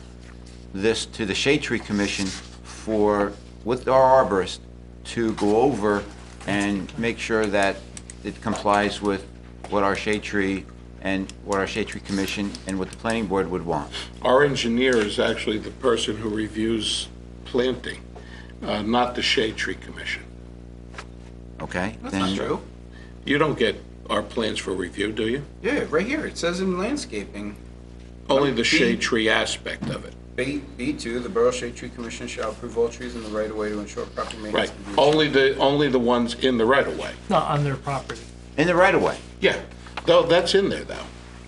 [SPEAKER 7] this to the Shade Tree Commission with our arborist to go over and make sure that it complies with what our shade tree and what our shade tree commission and what the planning board would want.
[SPEAKER 2] Our engineer is actually the person who reviews planting, not the Shade Tree Commission.
[SPEAKER 7] Okay?
[SPEAKER 8] That's not true.
[SPEAKER 2] You don't get our plans for review, do you?
[SPEAKER 8] Yeah, right here, it says in landscaping.
[SPEAKER 2] Only the shade tree aspect of it.
[SPEAKER 8] B2, the Borough Shade Tree Commission shall approve all trees in the right-of-way to ensure proper maintenance.
[SPEAKER 2] Right.
[SPEAKER 8] can be achieved.
[SPEAKER 2] Only the ones in the right-of-way.
[SPEAKER 1] Not on their property.
[SPEAKER 7] In the right-of-way.
[SPEAKER 2] Yeah, though, that's in there, though.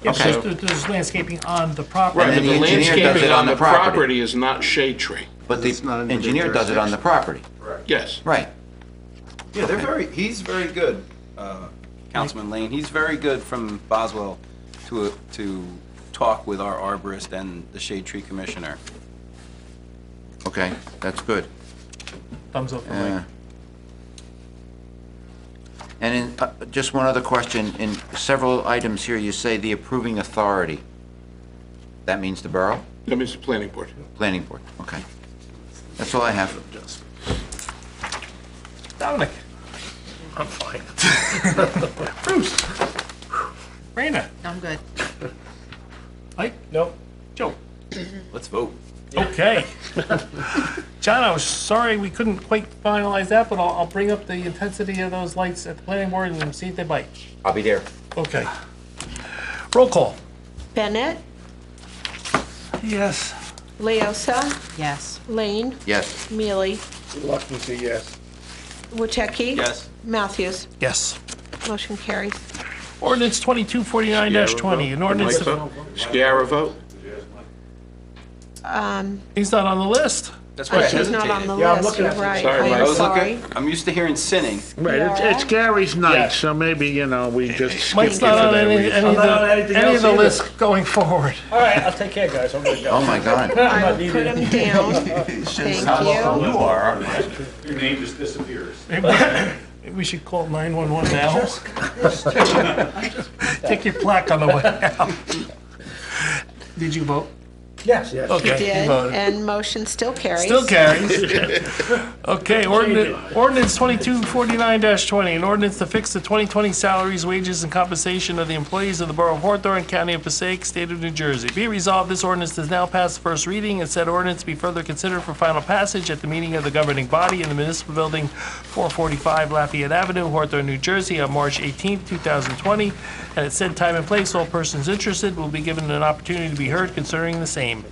[SPEAKER 1] Yeah,
[SPEAKER 7] Okay.
[SPEAKER 1] but there's landscaping on the property.
[SPEAKER 2] Right,
[SPEAKER 7] And
[SPEAKER 2] but
[SPEAKER 7] then
[SPEAKER 2] the
[SPEAKER 7] the engineer does
[SPEAKER 2] landscaping
[SPEAKER 7] it
[SPEAKER 2] on the property is not shade tree.
[SPEAKER 7] But the engineer does it on the property.
[SPEAKER 2] Yes.
[SPEAKER 7] Right.
[SPEAKER 8] Yeah, he's very good, Councilman Lane. He's very good from Boswell to talk with our arborist and the Shade Tree Commissioner.
[SPEAKER 7] Okay, that's good.
[SPEAKER 1] Thumbs up for Mike.
[SPEAKER 7] And in, just one other question, in several items here, you say the approving authority. That means the borough?
[SPEAKER 2] That means the planning board.
[SPEAKER 7] Planning board, okay. That's all I have.
[SPEAKER 1] Dominic.
[SPEAKER 12] I'm fine.
[SPEAKER 1] Bruce. Raina.
[SPEAKER 14] I'm good.
[SPEAKER 1] Mike? Nope. Joe?
[SPEAKER 8] Let's vote.
[SPEAKER 1] Okay. John, I was sorry we couldn't quite finalize that, but I'll bring up the intensity of those lights at the planning board and see if they bite.
[SPEAKER 7] I'll be there.
[SPEAKER 1] Okay. Roll call.
[SPEAKER 4] Bennett,
[SPEAKER 12] Yes.
[SPEAKER 4] Leosa,
[SPEAKER 14] Yes.
[SPEAKER 4] Lane,
[SPEAKER 7] Yes.
[SPEAKER 4] Mealy,
[SPEAKER 12] Reluctancy, yes.
[SPEAKER 4] Wojciechowski.
[SPEAKER 8] Yes.
[SPEAKER 4] Matthews.
[SPEAKER 1] Yes.
[SPEAKER 4] Motion carries.
[SPEAKER 1] Ordinance 2249-20, an ordinance
[SPEAKER 2] Mike
[SPEAKER 1] to...
[SPEAKER 2] vote? Sciarra vote?
[SPEAKER 1] He's not on the list.
[SPEAKER 8] That's why I
[SPEAKER 4] He's not on
[SPEAKER 8] hesitated.
[SPEAKER 4] the
[SPEAKER 12] Yeah, I'm
[SPEAKER 4] list,
[SPEAKER 12] looking
[SPEAKER 4] you're
[SPEAKER 12] at it.
[SPEAKER 4] right.
[SPEAKER 2] Sorry, Mike.
[SPEAKER 8] I
[SPEAKER 4] I'm
[SPEAKER 8] was
[SPEAKER 4] sorry.
[SPEAKER 8] looking, I'm used to hearing sinning.
[SPEAKER 3] Right, it's Gary's night, so maybe, you know, we just skip
[SPEAKER 1] Mike's
[SPEAKER 3] it
[SPEAKER 1] not
[SPEAKER 3] for
[SPEAKER 1] on
[SPEAKER 3] that
[SPEAKER 1] any
[SPEAKER 3] reason.
[SPEAKER 12] I'm not on anything
[SPEAKER 1] of
[SPEAKER 12] else
[SPEAKER 1] the
[SPEAKER 12] either.
[SPEAKER 1] lists going forward.
[SPEAKER 12] All right, I'll take care, guys. I'm gonna go.
[SPEAKER 7] Oh, my God.
[SPEAKER 4] I will put him down. Thank you.
[SPEAKER 11] You are, your name just disappears.
[SPEAKER 1] Maybe we should call 911 now. Take your plaque on the way out. Did you vote?
[SPEAKER 12] Yes, yes.
[SPEAKER 1] Okay, you
[SPEAKER 4] Did,
[SPEAKER 1] voted.
[SPEAKER 4] and motion still carries.
[SPEAKER 1] Still carries. Okay, ordinance 2249-20, an ordinance to fix the 2020 salaries, wages, and compensation of the employees of the Borough of Hawthorne, County of Passaic, State of New Jersey. Be it resolved, this ordinance is now past first reading, and said ordinance be further considered for final passage at the meeting of the governing body in the municipal building, 445 Lafayette Avenue, Hawthorne, New Jersey, on March 18, 2020. And at said time and place, all persons interested will be given an opportunity to be heard concerning the same. And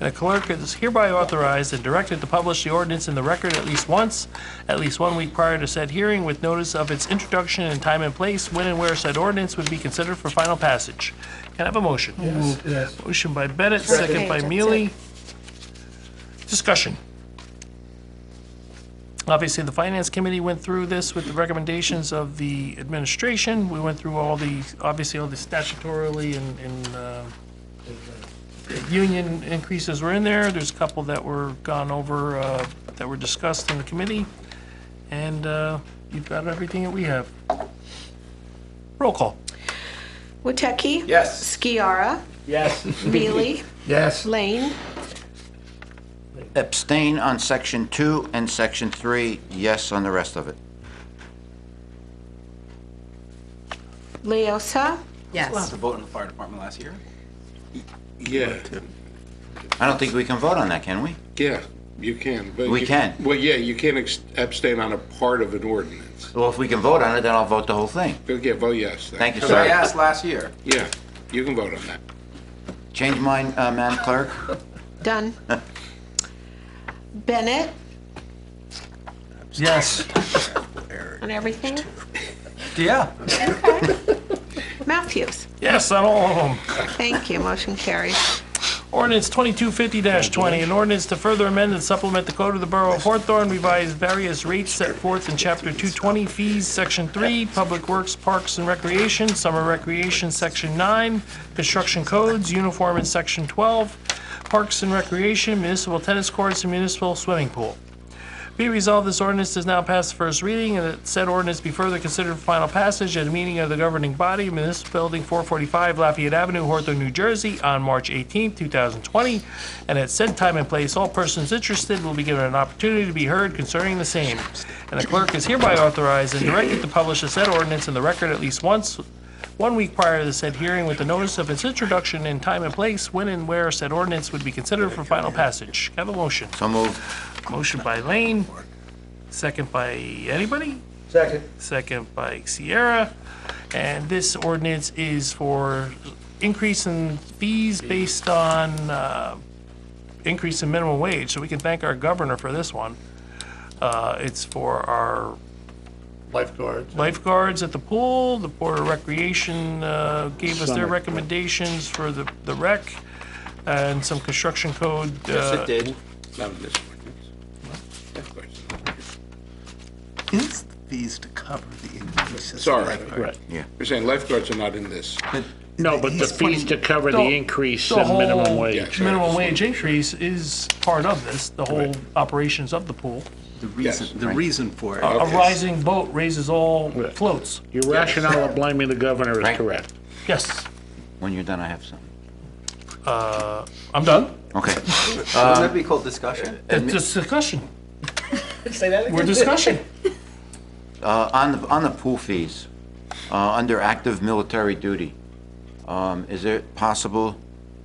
[SPEAKER 1] the clerk is hereby authorized and directed to publish the ordinance in the record at least once, at least 1 week prior to said hearing, with notice of its introduction and time and place when and where said ordinance would be considered for final passage. Can I have a motion?
[SPEAKER 12] Yes.
[SPEAKER 1] Motion by Bennett, second by
[SPEAKER 4] That's
[SPEAKER 1] Mealy. Discussion. Obviously, the Finance Committee went through this with the recommendations of the administration. We went through obviously all the statutorily and union increases were in there. There's a couple that were gone over, that were discussed in the committee. And you've got everything that we have. Roll call.
[SPEAKER 4] Wojciechowski.
[SPEAKER 8] Yes.
[SPEAKER 4] Sciarra,
[SPEAKER 12] Yes.
[SPEAKER 4] Mealy,
[SPEAKER 12] Yes.
[SPEAKER 4] Lane,
[SPEAKER 7] Abstain on section 2 and section 3, yes on the rest of it.
[SPEAKER 4] Leosa,
[SPEAKER 8] We'll have
[SPEAKER 14] Yes.
[SPEAKER 8] to vote in the fire department last year.
[SPEAKER 2] Yeah,
[SPEAKER 7] I don't think we can vote on that, can we?
[SPEAKER 2] yeah, you can. But
[SPEAKER 7] We
[SPEAKER 2] you-
[SPEAKER 7] can.
[SPEAKER 2] Well, yeah, you can't abstain on a part of an ordinance.
[SPEAKER 7] Well, if we can vote on it, then I'll vote the whole thing.
[SPEAKER 2] Yeah, vote yes. then.
[SPEAKER 7] Thank you,
[SPEAKER 8] Because I
[SPEAKER 7] sir.
[SPEAKER 8] asked last year.
[SPEAKER 2] Yeah, you can vote on that.
[SPEAKER 7] Change mine, Madam Clerk.
[SPEAKER 4] done. Bennett,
[SPEAKER 1] Yes.
[SPEAKER 4] on everything.
[SPEAKER 8] Yeah.
[SPEAKER 4] Matthews.
[SPEAKER 1] Yes on all of them.
[SPEAKER 4] Thank you, motion carries.
[SPEAKER 1] Ordinance 2250-20, an ordinance to further amend and supplement the code of the Borough of Hawthorne, revise various rates set forth in Chapter 220 fees, Section 3, Public Works, Parks and Recreation, Summer Recreation, Section 9, Construction Codes, Uniform in Section 12, Parks and Recreation, Municipal Tennis Courts, and Municipal Swimming Pool. Be resolved, this ordinance is now past first reading, and that said ordinance be further considered for final passage at a meeting of the governing body, Municipal Building, 445 Lafayette Avenue, Hawthorne, New Jersey, on March 18, 2020. And at said time and place, all persons interested will be given an opportunity to be heard concerning the same. And the clerk is hereby authorized and directed to publish the said ordinance in the record at least once, 1 week prior to the said hearing, with the notice of its introduction in time and place when and where said ordinance would be considered for final passage. Have a motion.
[SPEAKER 7] So moved.
[SPEAKER 1] Motion by Lane, second by anybody?
[SPEAKER 15] Second.
[SPEAKER 1] Second by Sierra. And this ordinance is for increase in fees based on increase in minimum wage. So we can thank our governor for this one. It's for our lifeguards at the pool. The Board of Recreation gave us their recommendations for the rec and some construction code.
[SPEAKER 2] Yes, it did. Not in this ordinance. Of course.
[SPEAKER 13] Is the fees to cover the increases?
[SPEAKER 2] Sorry.
[SPEAKER 1] Right.
[SPEAKER 7] Yeah.
[SPEAKER 2] You're saying lifeguards are not in this.
[SPEAKER 3] No, but the
[SPEAKER 13] He's
[SPEAKER 3] fees to cover the increase
[SPEAKER 1] The
[SPEAKER 3] in minimum
[SPEAKER 1] whole
[SPEAKER 3] wage.
[SPEAKER 1] minimum wage increase is part of this, the whole operations of the pool.
[SPEAKER 13] The reason for it.
[SPEAKER 1] A rising boat raises all floats.
[SPEAKER 3] Your rationale of blaming the governor is
[SPEAKER 7] Right.
[SPEAKER 3] correct.
[SPEAKER 1] Yes.
[SPEAKER 7] When you're done, I have something.
[SPEAKER 1] I'm done.
[SPEAKER 7] Okay.
[SPEAKER 8] Wouldn't that be called discussion?
[SPEAKER 1] It's just discussion.
[SPEAKER 15] Say that again?
[SPEAKER 1] We're discussing.
[SPEAKER 7] On the pool fees, under active military duty, is it possible,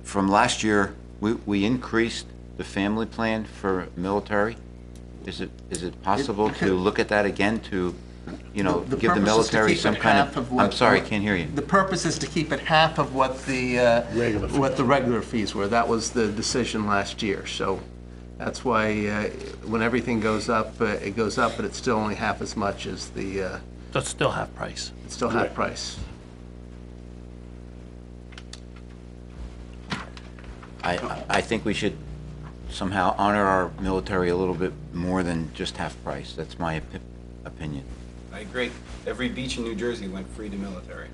[SPEAKER 7] from last year, we increased the family plan for military? Is it possible to look at that again to, give the
[SPEAKER 13] purpose is to
[SPEAKER 7] military
[SPEAKER 13] keep
[SPEAKER 7] some
[SPEAKER 13] it
[SPEAKER 7] kind
[SPEAKER 13] half
[SPEAKER 7] of,
[SPEAKER 13] of what-
[SPEAKER 7] I'm sorry, I can't hear you.
[SPEAKER 13] The purpose is to keep it half of what the regular fees were. That was the decision last year. So that's why when everything goes up, it goes up, but it's still only half as much as the,
[SPEAKER 1] That's still half price.
[SPEAKER 13] it's still half price.
[SPEAKER 7] I think we should somehow honor our military a little bit more than just half price. That's my opinion.
[SPEAKER 8] I agree. Every beach in New Jersey went free to military.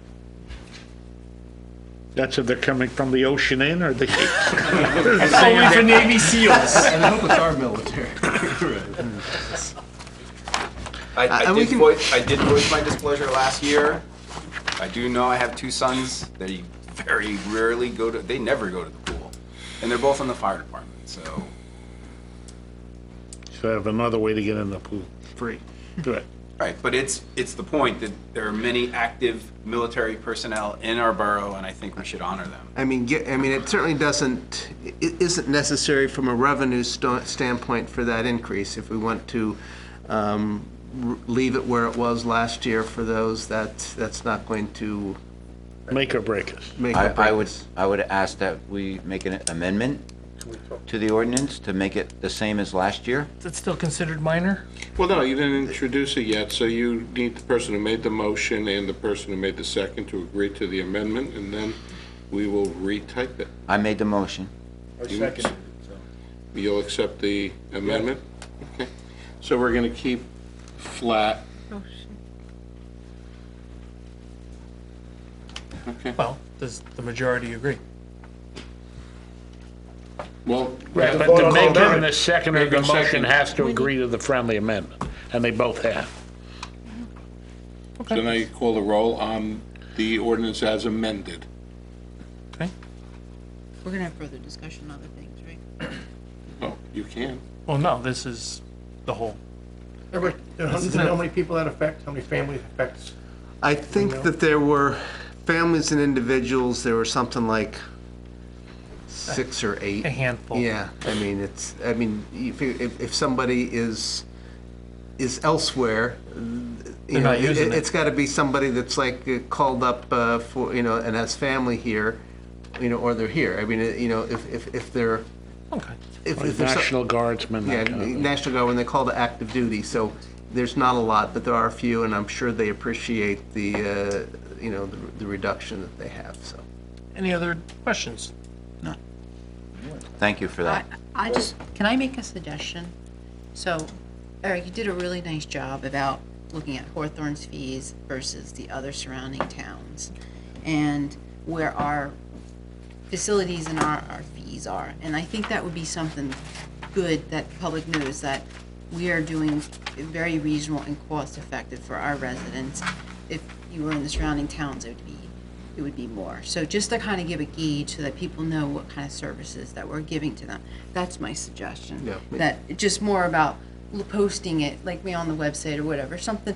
[SPEAKER 3] That's if they're coming from the ocean in or the...
[SPEAKER 1] Only for Navy SEALs.
[SPEAKER 13] And I hope it's our military.
[SPEAKER 8] I did voice my displeasure last year. I do know I have two sons. They very rarely they never go to the pool. And they're both in the fire department, so.
[SPEAKER 3] So I have another way to get in the pool. Free. Good.
[SPEAKER 8] Right, but it's the point that there are many active military personnel in our borough, and I think we should honor them.
[SPEAKER 13] I mean, it certainly it isn't necessary from a revenue standpoint for that increase. If we want to leave it where it was last year for those, that's not going to
[SPEAKER 3] Make or break us.
[SPEAKER 7] I would ask that we make an amendment to the ordinance to make it the same as last year.
[SPEAKER 1] Is it still considered minor?
[SPEAKER 2] Well, no, you didn't introduce it yet, so you need the person who made the motion and the person who made the second to agree to the amendment, and then we will retype it.
[SPEAKER 7] I made the motion.
[SPEAKER 15] I seconded it, so.
[SPEAKER 2] You'll accept the amendment? Okay. So we're going to keep flat. Okay.
[SPEAKER 1] Well, does the majority agree?
[SPEAKER 2] Well,
[SPEAKER 3] Right, but the maker and the seconder of the motion has to agree to the friendly amendment, and they both have.
[SPEAKER 2] so now you call the roll on the ordinance as amended.
[SPEAKER 1] Okay.
[SPEAKER 14] We're gonna have further discussion on other things, right?
[SPEAKER 2] Oh, you can.
[SPEAKER 1] Well, no, this is the whole.
[SPEAKER 12] Everybody, how many people that affects, how many families affects?
[SPEAKER 13] I think that there were families and individuals, there were something like 6 or 8.
[SPEAKER 1] A handful.
[SPEAKER 13] Yeah, if somebody is elsewhere,
[SPEAKER 1] They're not using it.
[SPEAKER 13] it's got to be somebody that's like called up for, and has family here, or they're here. I mean, if they're,
[SPEAKER 1] Okay.
[SPEAKER 13] if
[SPEAKER 3] Like
[SPEAKER 13] there's
[SPEAKER 3] National Guardsmen,
[SPEAKER 13] yeah,
[SPEAKER 3] that kind of thing.
[SPEAKER 13] National Guard when they call to active duty. So there's not a lot, but there are a few, and I'm sure they appreciate the the reduction that they have. So.
[SPEAKER 1] Any other questions?
[SPEAKER 7] No. Thank you for that.
[SPEAKER 14] Can I make a suggestion? So, Eric, you did a really nice job about looking at Hawthorne's fees versus the other surrounding towns and where our facilities and our fees are. And I think that would be something good that the public knows, that we are doing very reasonable and cost-effective for our residents. If you were in the surrounding towns, it would be more. So just to kind of give a gauge so that people know what kind of services that we're giving to them. That's my suggestion.
[SPEAKER 13] Yeah.
[SPEAKER 14] That it's just more about posting it, like me on the website or whatever, something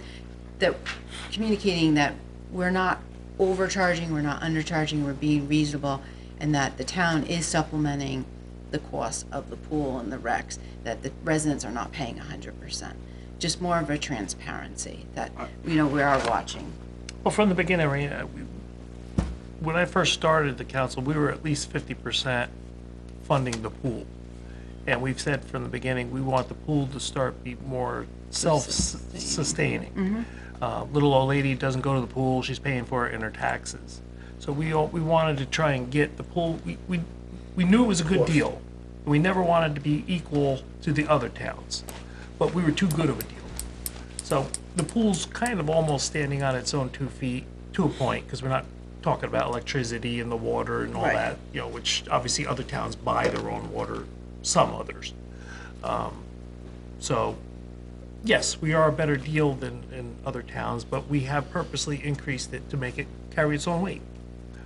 [SPEAKER 14] that communicating that we're not overcharging, we're not undercharging, we're being reasonable, and that the town is supplementing the cost of the pool and the recs, that the residents are not paying 100%. Just more of a transparency that, we are watching.
[SPEAKER 1] Well, from the beginning, when I first started the council, we were at least 50% funding the pool. And we've said from the beginning, we want the pool to start be more self-sustaining. Little old lady doesn't go to the pool, she's paying for it in her taxes. So we wanted to try and get the pool, we knew it was a good deal. We never wanted to be equal to the other towns, but we were too good of a deal. So the pool's kind of almost standing on its own 2 feet to a point, because we're not talking about electricity and the water and all that, which obviously other towns buy their own water, some others. So, yes, we are a better deal than in other towns, but we have purposely increased it to make it carry its own weight.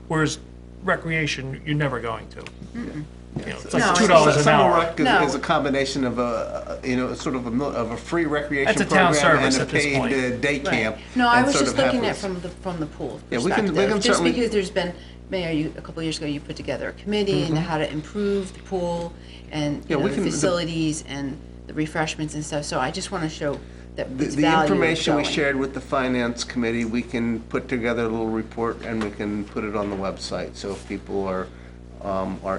[SPEAKER 1] Whereas recreation, you're never going to. It's like $2 an hour.
[SPEAKER 13] Rec is a combination of sort of a free recreation
[SPEAKER 1] That's a town
[SPEAKER 13] program
[SPEAKER 1] service
[SPEAKER 13] and a
[SPEAKER 1] at this point.
[SPEAKER 13] paid day camp.
[SPEAKER 14] No, I
[SPEAKER 13] and
[SPEAKER 14] was
[SPEAKER 13] sort
[SPEAKER 14] just
[SPEAKER 13] of
[SPEAKER 14] looking
[SPEAKER 13] have
[SPEAKER 14] at
[SPEAKER 13] this-
[SPEAKER 14] from the pool
[SPEAKER 13] Yeah, we
[SPEAKER 14] perspective.
[SPEAKER 13] can
[SPEAKER 14] Just
[SPEAKER 13] certainly-
[SPEAKER 14] because there's been, Mayor, a couple of years ago, you put together a committee and how to improve the pool and
[SPEAKER 13] Yeah, we
[SPEAKER 14] the
[SPEAKER 13] can-
[SPEAKER 14] facilities and the refreshments and stuff. So I just want to show that it's
[SPEAKER 13] The
[SPEAKER 14] value
[SPEAKER 13] information we
[SPEAKER 14] showing.
[SPEAKER 13] shared with the finance committee, we can put together a little report and we can put it on the website. So if people are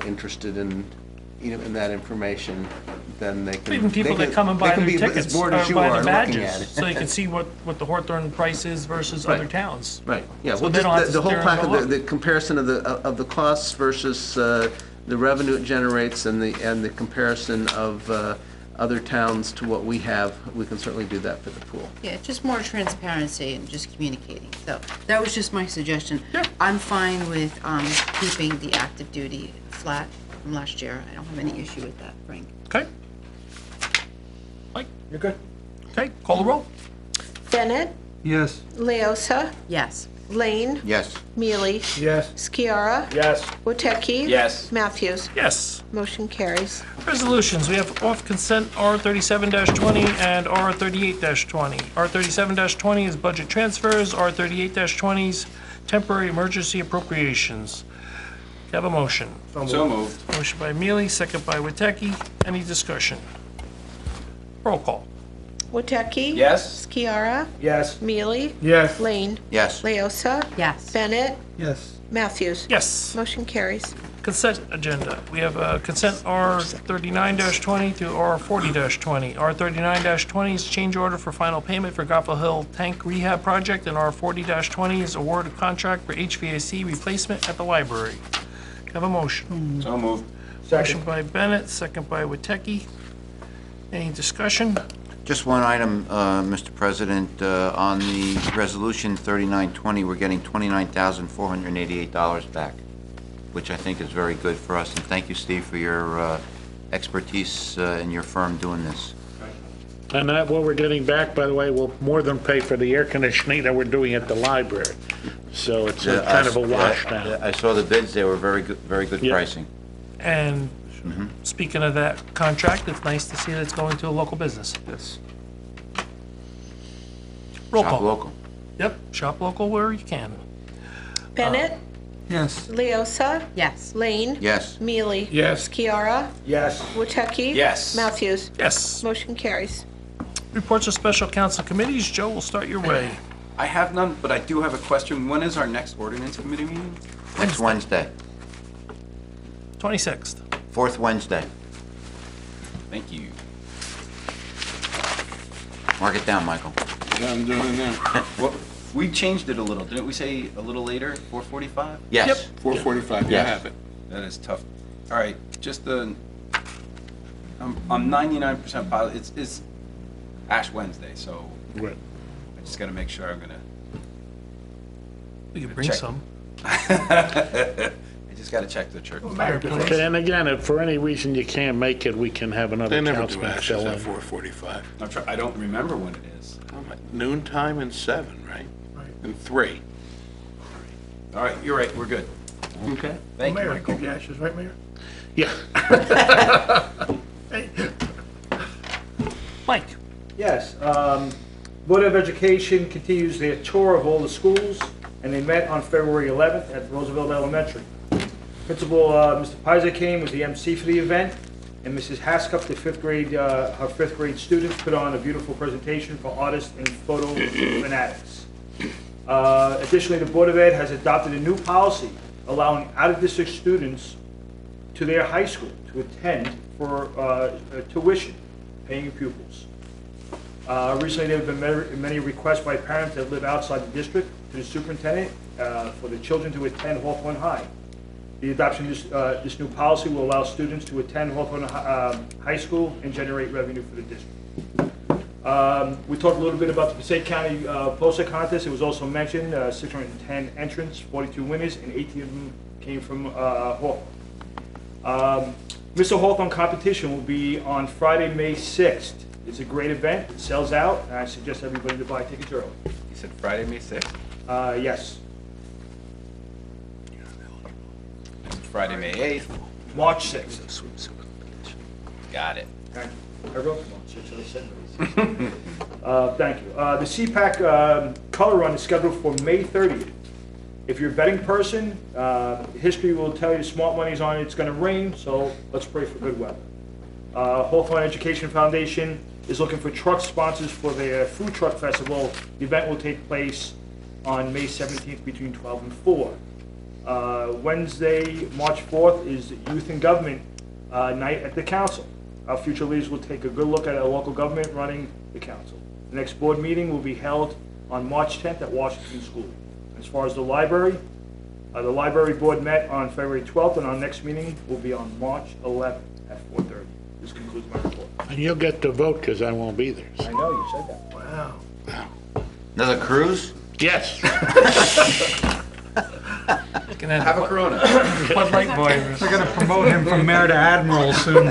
[SPEAKER 13] interested in that information, then they can.
[SPEAKER 1] Even people
[SPEAKER 13] they
[SPEAKER 1] that come and buy
[SPEAKER 13] they can
[SPEAKER 1] their
[SPEAKER 13] be
[SPEAKER 1] tickets
[SPEAKER 13] as bored
[SPEAKER 1] or
[SPEAKER 13] as you
[SPEAKER 1] buy
[SPEAKER 13] are
[SPEAKER 1] the
[SPEAKER 13] looking at
[SPEAKER 1] badges,
[SPEAKER 13] it.
[SPEAKER 1] so you can see what the Hawthorne price is versus
[SPEAKER 13] Right.
[SPEAKER 1] other towns.
[SPEAKER 13] Right, yeah,
[SPEAKER 1] So
[SPEAKER 13] well,
[SPEAKER 1] they don't have
[SPEAKER 13] just
[SPEAKER 1] to
[SPEAKER 13] the whole
[SPEAKER 1] sit there and
[SPEAKER 13] packet,
[SPEAKER 1] go,
[SPEAKER 13] the comparison of the costs versus the revenue it generates and the comparison of other towns to what we have, we can certainly do that for the pool.
[SPEAKER 14] Yeah, just more transparency and just communicating. So that was just my suggestion. I'm fine with keeping the active duty flat from last year. I don't have any issue with that, Frank.
[SPEAKER 1] Okay. Mike?
[SPEAKER 12] You're good.
[SPEAKER 1] Okay, call the roll.
[SPEAKER 4] Bennett,
[SPEAKER 12] Yes.
[SPEAKER 4] Leosa,
[SPEAKER 14] Yes.
[SPEAKER 4] Lane,
[SPEAKER 7] Yes.
[SPEAKER 4] Mealy,
[SPEAKER 12] Yes.
[SPEAKER 4] Skiara,
[SPEAKER 12] Yes.
[SPEAKER 4] Woteki.
[SPEAKER 8] Yes.
[SPEAKER 4] Matthews.
[SPEAKER 1] Yes.
[SPEAKER 4] Motion carries.
[SPEAKER 1] Resolutions, we have off consent R37-20 and R38-20. R37-20 is budget transfers, R38-20 is temporary emergency appropriations. Do you have a motion?
[SPEAKER 8] So moved.
[SPEAKER 1] Motion by Mealy, second by Witecki. Any discussion? Roll call.
[SPEAKER 4] Woteki.
[SPEAKER 8] Yes.
[SPEAKER 4] Skiara,
[SPEAKER 15] Yes.
[SPEAKER 4] Mealy,
[SPEAKER 12] Yes.
[SPEAKER 4] Lane,
[SPEAKER 7] Yes.
[SPEAKER 4] Leosa,
[SPEAKER 14] Yes.
[SPEAKER 4] Bennett,
[SPEAKER 12] Yes.
[SPEAKER 4] Matthews.
[SPEAKER 1] Yes.
[SPEAKER 4] Motion carries.
[SPEAKER 1] Consent agenda. We have consent R39-20 through R40-20. R39-20 is change order for final payment for Goffle Hill Tank Rehab Project, and R40-20 is award of contract for HVAC replacement at the library. Have a motion.
[SPEAKER 8] So moved.
[SPEAKER 1] Motion by Bennett, second by Witecki. Any discussion?
[SPEAKER 7] Just one item, Mr. President, on the resolution 3920, we're getting $29,488 back, which I think is very good for us. And thank you, Steve, for your expertise in your firm doing this.
[SPEAKER 3] And that, what we're getting back, by the way, will more than pay for the air conditioning that we're doing at the library. So it's a kind of a wash now.
[SPEAKER 7] I saw the bids, they were very good
[SPEAKER 3] Yeah.
[SPEAKER 7] pricing.
[SPEAKER 1] And speaking of that contract, it's nice to see that it's going to a local business.
[SPEAKER 7] Yes.
[SPEAKER 1] Roll
[SPEAKER 7] Shop
[SPEAKER 1] call.
[SPEAKER 7] local.
[SPEAKER 1] Yep, shop local where you can.
[SPEAKER 4] Bennett,
[SPEAKER 12] Yes.
[SPEAKER 4] Leosa,
[SPEAKER 14] Yes.
[SPEAKER 4] Lane,
[SPEAKER 7] Yes.
[SPEAKER 4] Mealy,
[SPEAKER 12] Yes.
[SPEAKER 4] Skiara,
[SPEAKER 15] Yes.
[SPEAKER 4] Woteki.
[SPEAKER 8] Yes.
[SPEAKER 4] Matthews.
[SPEAKER 1] Yes.
[SPEAKER 4] Motion carries.
[SPEAKER 1] Reports of special council committees. Joe, we'll start your way.
[SPEAKER 8] I have none, but I do have a question. When is our next ordinance committee meeting?
[SPEAKER 7] Next Wednesday,
[SPEAKER 1] 26th.
[SPEAKER 7] fourth Wednesday.
[SPEAKER 8] Thank you.
[SPEAKER 7] Mark it down, Michael.
[SPEAKER 2] Yeah, I'm doing it now.
[SPEAKER 8] Well, we changed it a little. Didn't we say a little later, 4:45?
[SPEAKER 7] Yes.
[SPEAKER 2] 4:45, yeah, I
[SPEAKER 7] Yes.
[SPEAKER 2] have it.
[SPEAKER 8] That is tough. All right, just I'm 99% positive. It's Ash Wednesday, so
[SPEAKER 3] Right.
[SPEAKER 8] I just got to make sure I'm gonna.
[SPEAKER 1] We could bring
[SPEAKER 8] Check.
[SPEAKER 1] some.
[SPEAKER 8] I just Just got to check the church.
[SPEAKER 3] Okay, and again, if for any reason you can't make it, we can have another
[SPEAKER 2] They never do
[SPEAKER 3] councilman
[SPEAKER 2] ashes
[SPEAKER 3] fill
[SPEAKER 2] at
[SPEAKER 3] in.
[SPEAKER 2] 4:45.
[SPEAKER 8] I don't remember when it is.
[SPEAKER 2] Noon time and 7, right? And 3.
[SPEAKER 8] All right, you're right, we're good.
[SPEAKER 2] Okay.
[SPEAKER 8] Thank you,
[SPEAKER 12] Mayor,
[SPEAKER 8] Michael.
[SPEAKER 12] keep the ashes, right, Mayor?
[SPEAKER 3] Yeah.
[SPEAKER 1] Mike?
[SPEAKER 15] Yes, Board of Education continues their tour of all the schools, and they met on February 11th at Roosevelt Elementary. Principal, Mr. Pizer came, was the MC for the event, and Mrs. Haskup, the fifth grade, her fifth grade students, put on a beautiful presentation for artists and photo fanatics. Additionally, the Board of Ed has adopted a new policy allowing out-of-district students to their high school to attend for tuition, paying pupils. Recently, there have been many requests by parents that live outside the district to the superintendent for the children to attend Hawthorne High. The adoption of this new policy will allow students to attend Hawthorne High School and generate revenue for the district. We talked a little bit about the Passaic County poster contest. It was also mentioned, 610 entrants, 42 winners, and 18 of them came from Hawthorne. Mr. Hawthorne competition will be on Friday, May 6th. It's a great event. It sells out, and I suggest everybody to buy tickets early.
[SPEAKER 8] You said Friday, May 6th?
[SPEAKER 15] Yes.
[SPEAKER 8] Friday, May 8th.
[SPEAKER 15] March 6th.
[SPEAKER 8] Got it.
[SPEAKER 15] Okay. I wrote March 6th, I said May 6th. Thank you. The CPAC color run is scheduled for May 30th. If you're a betting person, history will tell you smart money's on it's going to rain, so let's pray for good weather. Hawthorne Education Foundation is looking for truck sponsors for their food truck festival. The event will take place on May 17th between 12 and 4. Wednesday, March 4th is Youth and Government Night at the Council. Our future leaders will take a good look at our local government running the council. The next board meeting will be held on March 10th at Washington School. As far as the library board met on February 12th, and our next meeting will be on March 11th at 4:30. This concludes my report.
[SPEAKER 3] And you'll get to vote because I won't be there.
[SPEAKER 15] I know, you said that.
[SPEAKER 12] Wow.
[SPEAKER 7] Another cruise?
[SPEAKER 3] Yes.
[SPEAKER 8] Have a Corona.
[SPEAKER 1] Bud Light boy.
[SPEAKER 16] They're gonna promote him from mayor to admiral soon.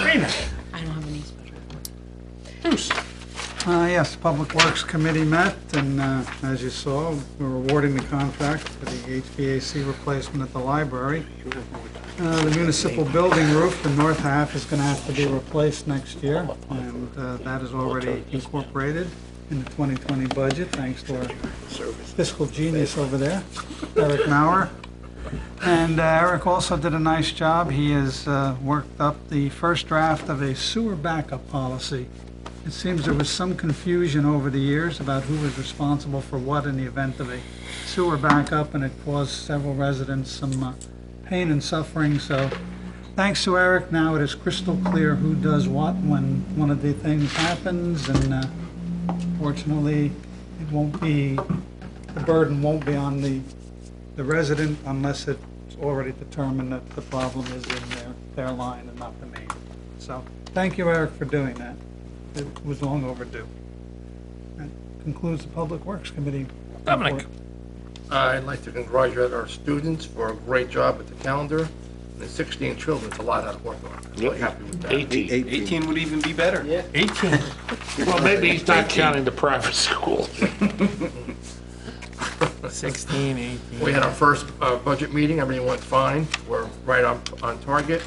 [SPEAKER 1] Rena?
[SPEAKER 14] I don't have any special.
[SPEAKER 1] Bruce?
[SPEAKER 16] Yes, the Public Works Committee met, and as you saw, we're awarding the contract for the HVAC replacement at the library. The municipal building roof, the north half, is going to have to be replaced next year, and that is already incorporated in the 2020 budget, thanks to our fiscal genius over there, Eric Maurer. And Eric also did a nice job. He has worked up the first draft of a sewer backup policy. It seems there was some confusion over the years about who was responsible for what in the event of a sewer backup, and it caused several residents some pain and suffering. So thanks to Eric, now it is crystal clear who does what when one of the things happens, and fortunately, it won't be, the burden won't be on the resident unless it's already determined that the problem is in their line and not the main. So thank you, Eric, for doing that. It was long overdue. That concludes the Public Works Committee.
[SPEAKER 1] Dominic?
[SPEAKER 12] I'd like to congratulate our students for a great job with the calendar. And the 16 children, it's a lot out of work on. I'm really happy with that.
[SPEAKER 3] 18.
[SPEAKER 8] 18 would even be better.
[SPEAKER 15] Yeah.
[SPEAKER 1] 18.
[SPEAKER 3] Well, maybe he's not counting the private school.
[SPEAKER 1] 16, 18.
[SPEAKER 12] We had our first budget meeting, everything went fine. We're right on target.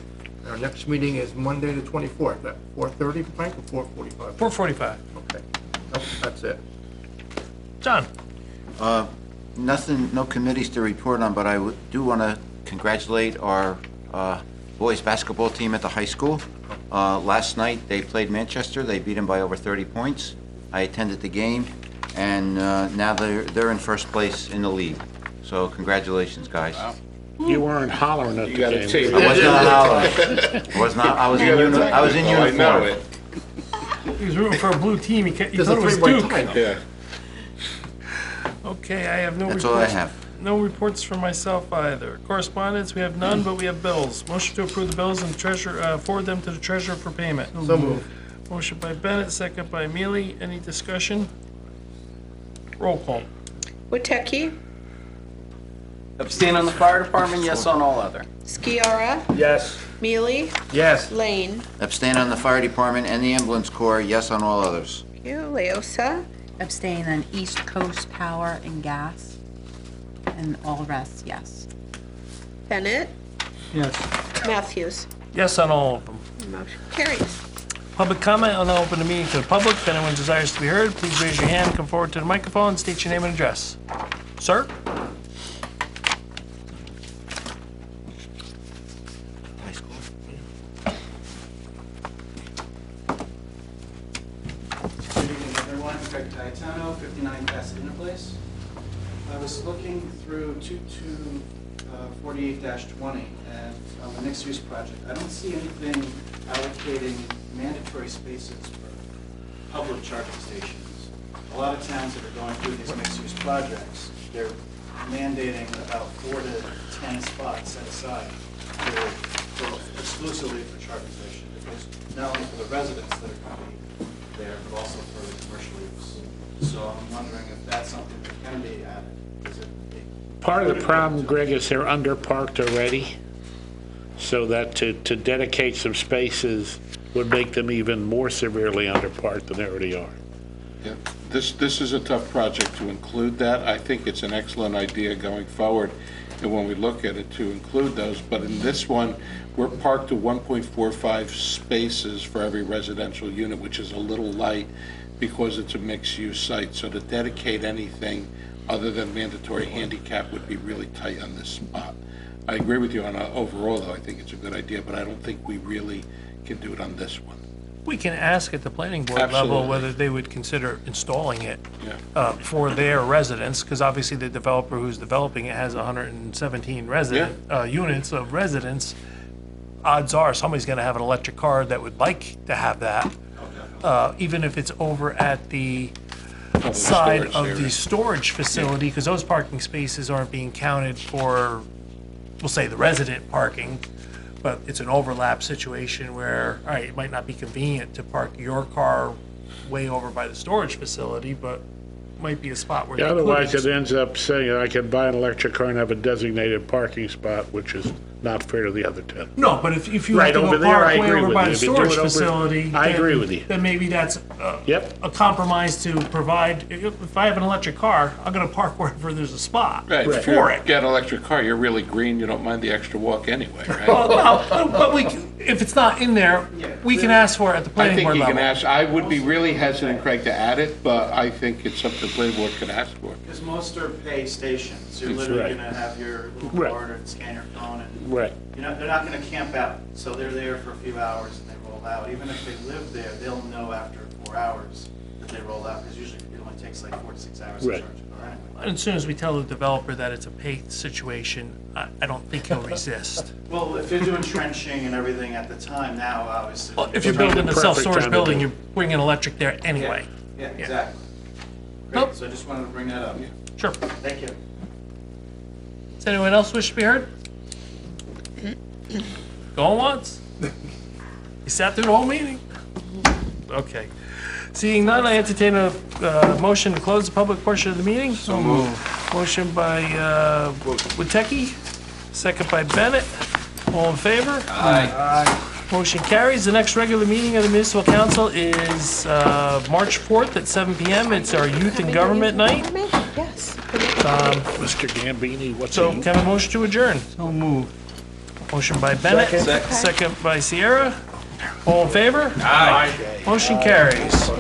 [SPEAKER 12] Our next meeting is Monday the 24th, at 4:30, Frank, or 4:45?
[SPEAKER 1] 4:45.
[SPEAKER 12] Okay, Nope, that's it.
[SPEAKER 1] John?
[SPEAKER 7] Nothing, no committees to report on, but I do want to congratulate our boys basketball team at the high school. Last night, they played Manchester. They beat them by over 30 points. I attended the game, and now they're in first place in the league. So congratulations, guys.
[SPEAKER 8] Wow.
[SPEAKER 3] You weren't hollering at the
[SPEAKER 2] got a
[SPEAKER 3] game.
[SPEAKER 2] tape.
[SPEAKER 7] I was not hollering. I was in
[SPEAKER 2] I know
[SPEAKER 7] uniform.
[SPEAKER 2] it.
[SPEAKER 1] He was rooting for a blue team. He
[SPEAKER 12] There's
[SPEAKER 1] thought
[SPEAKER 12] a
[SPEAKER 1] it was
[SPEAKER 12] three-point
[SPEAKER 1] Duke.
[SPEAKER 12] tie.
[SPEAKER 2] Yeah.
[SPEAKER 1] Okay, I have no
[SPEAKER 7] That's
[SPEAKER 1] reports.
[SPEAKER 7] all I have.
[SPEAKER 1] No reports for myself either. Correspondence, we have none, but we have bills. Motion to approve the bills and forward them to the treasurer for payment.
[SPEAKER 12] So moved.
[SPEAKER 1] Motion by Bennett, second by Mealy. Any discussion? Roll call.
[SPEAKER 4] Witecki?
[SPEAKER 8] Abstain on the fire department, yes on all other.
[SPEAKER 4] Skiara,
[SPEAKER 15] Yes.
[SPEAKER 4] Mealy,
[SPEAKER 3] Yes.
[SPEAKER 4] Lane.
[SPEAKER 7] Abstain on the fire department and the ambulance corps, yes on all others.
[SPEAKER 4] Thank you. Leosa,
[SPEAKER 14] Abstain on East Coast Power and Gas, and all the rest, yes.
[SPEAKER 4] Bennett,
[SPEAKER 16] Yes.
[SPEAKER 4] Matthews.
[SPEAKER 1] Yes on all of them.
[SPEAKER 4] Motion carries.
[SPEAKER 1] Public comment, I'll now open the meeting to the public. If anyone desires to be heard, please raise your hand, come forward to the microphone, and state your name and address. Sir?
[SPEAKER 17] Good evening, everyone. Craig Diatano, 59 Pasadena Place. I was looking through 2248-20 and on the mixed-use project. I don't see anything allocating mandatory spaces for public charging stations. A lot of towns that are going through these mixed-use projects, they're mandating about 4 to 10 spots set aside exclusively for charging stations. Because not only for the residents that are going to be there, but also for the commercial use. So I'm wondering if that's something that can be added. Is it
[SPEAKER 3] Part of the problem, Greg, is they're underparked already, so that to dedicate some spaces would make them even more severely underparked than they already are.
[SPEAKER 2] Yeah, this is a tough project to include that. I think it's an excellent idea going forward, and when we look at it, to include those. But in this one, we're parked to 1.45 spaces for every residential unit, which is a little light because it's a mixed-use site. So to dedicate anything other than mandatory handicap would be really tight on this spot. I agree with you on overall, though. I think it's a good idea, but I don't think we really can do it on this one.
[SPEAKER 1] We can ask at the planning board level
[SPEAKER 2] Absolutely.
[SPEAKER 1] whether they would consider installing it
[SPEAKER 2] Yeah.
[SPEAKER 1] for their residents, because obviously the developer who's developing it has 117 resident units of residents. Odds are somebody's going to have an electric car that would like to have that, even if it's over at the side
[SPEAKER 2] storage
[SPEAKER 1] of
[SPEAKER 2] area.
[SPEAKER 1] the storage facility, because those parking spaces aren't being counted for, we'll say, the resident parking. But it's an overlap situation where, all right, it might not be convenient to park your car way over by the storage facility, but might be a spot where you could.
[SPEAKER 3] Otherwise, it ends up saying I can buy an electric car and have a designated parking spot, which is not fair to the other tenant.
[SPEAKER 1] No, but if you have
[SPEAKER 3] Right,
[SPEAKER 1] to
[SPEAKER 3] over
[SPEAKER 1] go
[SPEAKER 3] there, I
[SPEAKER 1] park way
[SPEAKER 3] agree
[SPEAKER 1] over
[SPEAKER 3] with
[SPEAKER 1] by
[SPEAKER 3] you.
[SPEAKER 1] the
[SPEAKER 3] If you do
[SPEAKER 1] storage
[SPEAKER 3] it over-
[SPEAKER 1] facility.
[SPEAKER 3] I
[SPEAKER 1] then-
[SPEAKER 3] agree with you.
[SPEAKER 1] Then maybe that's
[SPEAKER 3] Yep.
[SPEAKER 1] a compromise to provide, if I have an electric car, I'm gonna park wherever there's a spot
[SPEAKER 2] Right, if
[SPEAKER 1] for
[SPEAKER 2] you
[SPEAKER 1] it.
[SPEAKER 2] get an electric car, you're really green, you don't mind the extra walk anyway, right?
[SPEAKER 1] Well, no, but if it's not in there, we can ask for it at the
[SPEAKER 2] I
[SPEAKER 1] planning
[SPEAKER 2] think
[SPEAKER 1] board
[SPEAKER 2] you can
[SPEAKER 1] level.
[SPEAKER 2] ask, I would be really hesitant, Craig, to add it, but I think it's something the planning board could ask for.
[SPEAKER 17] Because most are pay stations. You're
[SPEAKER 3] That's
[SPEAKER 17] literally
[SPEAKER 3] right.
[SPEAKER 17] going to have your little
[SPEAKER 3] Right.
[SPEAKER 17] card and scan your phone, and
[SPEAKER 3] Right.
[SPEAKER 17] they're not going to camp out. So they're there for a few hours and they roll out. Even if they live there, they'll know after 4 hours that they roll out, because usually it only takes like 4 to 6 hours
[SPEAKER 3] Right.
[SPEAKER 17] to charge a car anyway.
[SPEAKER 1] And as soon as we tell the developer that it's a pay situation, I don't think he'll resist.
[SPEAKER 17] Well, if you're doing trenching and everything at the time now, obviously.
[SPEAKER 1] Well, if you're
[SPEAKER 3] It's not
[SPEAKER 1] building
[SPEAKER 3] the
[SPEAKER 1] a
[SPEAKER 3] perfect
[SPEAKER 1] self-storage
[SPEAKER 3] time to
[SPEAKER 1] building,
[SPEAKER 3] do
[SPEAKER 1] you're bringing electric there anyway.
[SPEAKER 17] Yeah, exactly.
[SPEAKER 1] Nope.
[SPEAKER 17] Great, so I just wanted to bring that up.
[SPEAKER 1] Sure.
[SPEAKER 17] Thank you.
[SPEAKER 1] Does anyone else wish to be heard? Going once? You sat through the whole meeting? Okay. Seeing none, I entertain a motion to close the public portion of the meeting. So moved. Motion by Witecki, second by Bennett. All in favor? Aye. Motion carries. The next regular meeting of the municipal council is March 4th at 7 PM. It's our youth and government night.
[SPEAKER 4] Yes.
[SPEAKER 3] Mr. Gambini, what's
[SPEAKER 1] So
[SPEAKER 3] he?
[SPEAKER 1] can I have a motion to adjourn?
[SPEAKER 16] So moved.
[SPEAKER 1] Motion by Bennett,
[SPEAKER 8] Second.
[SPEAKER 1] second by Sierra. All in favor? Aye. Motion carries.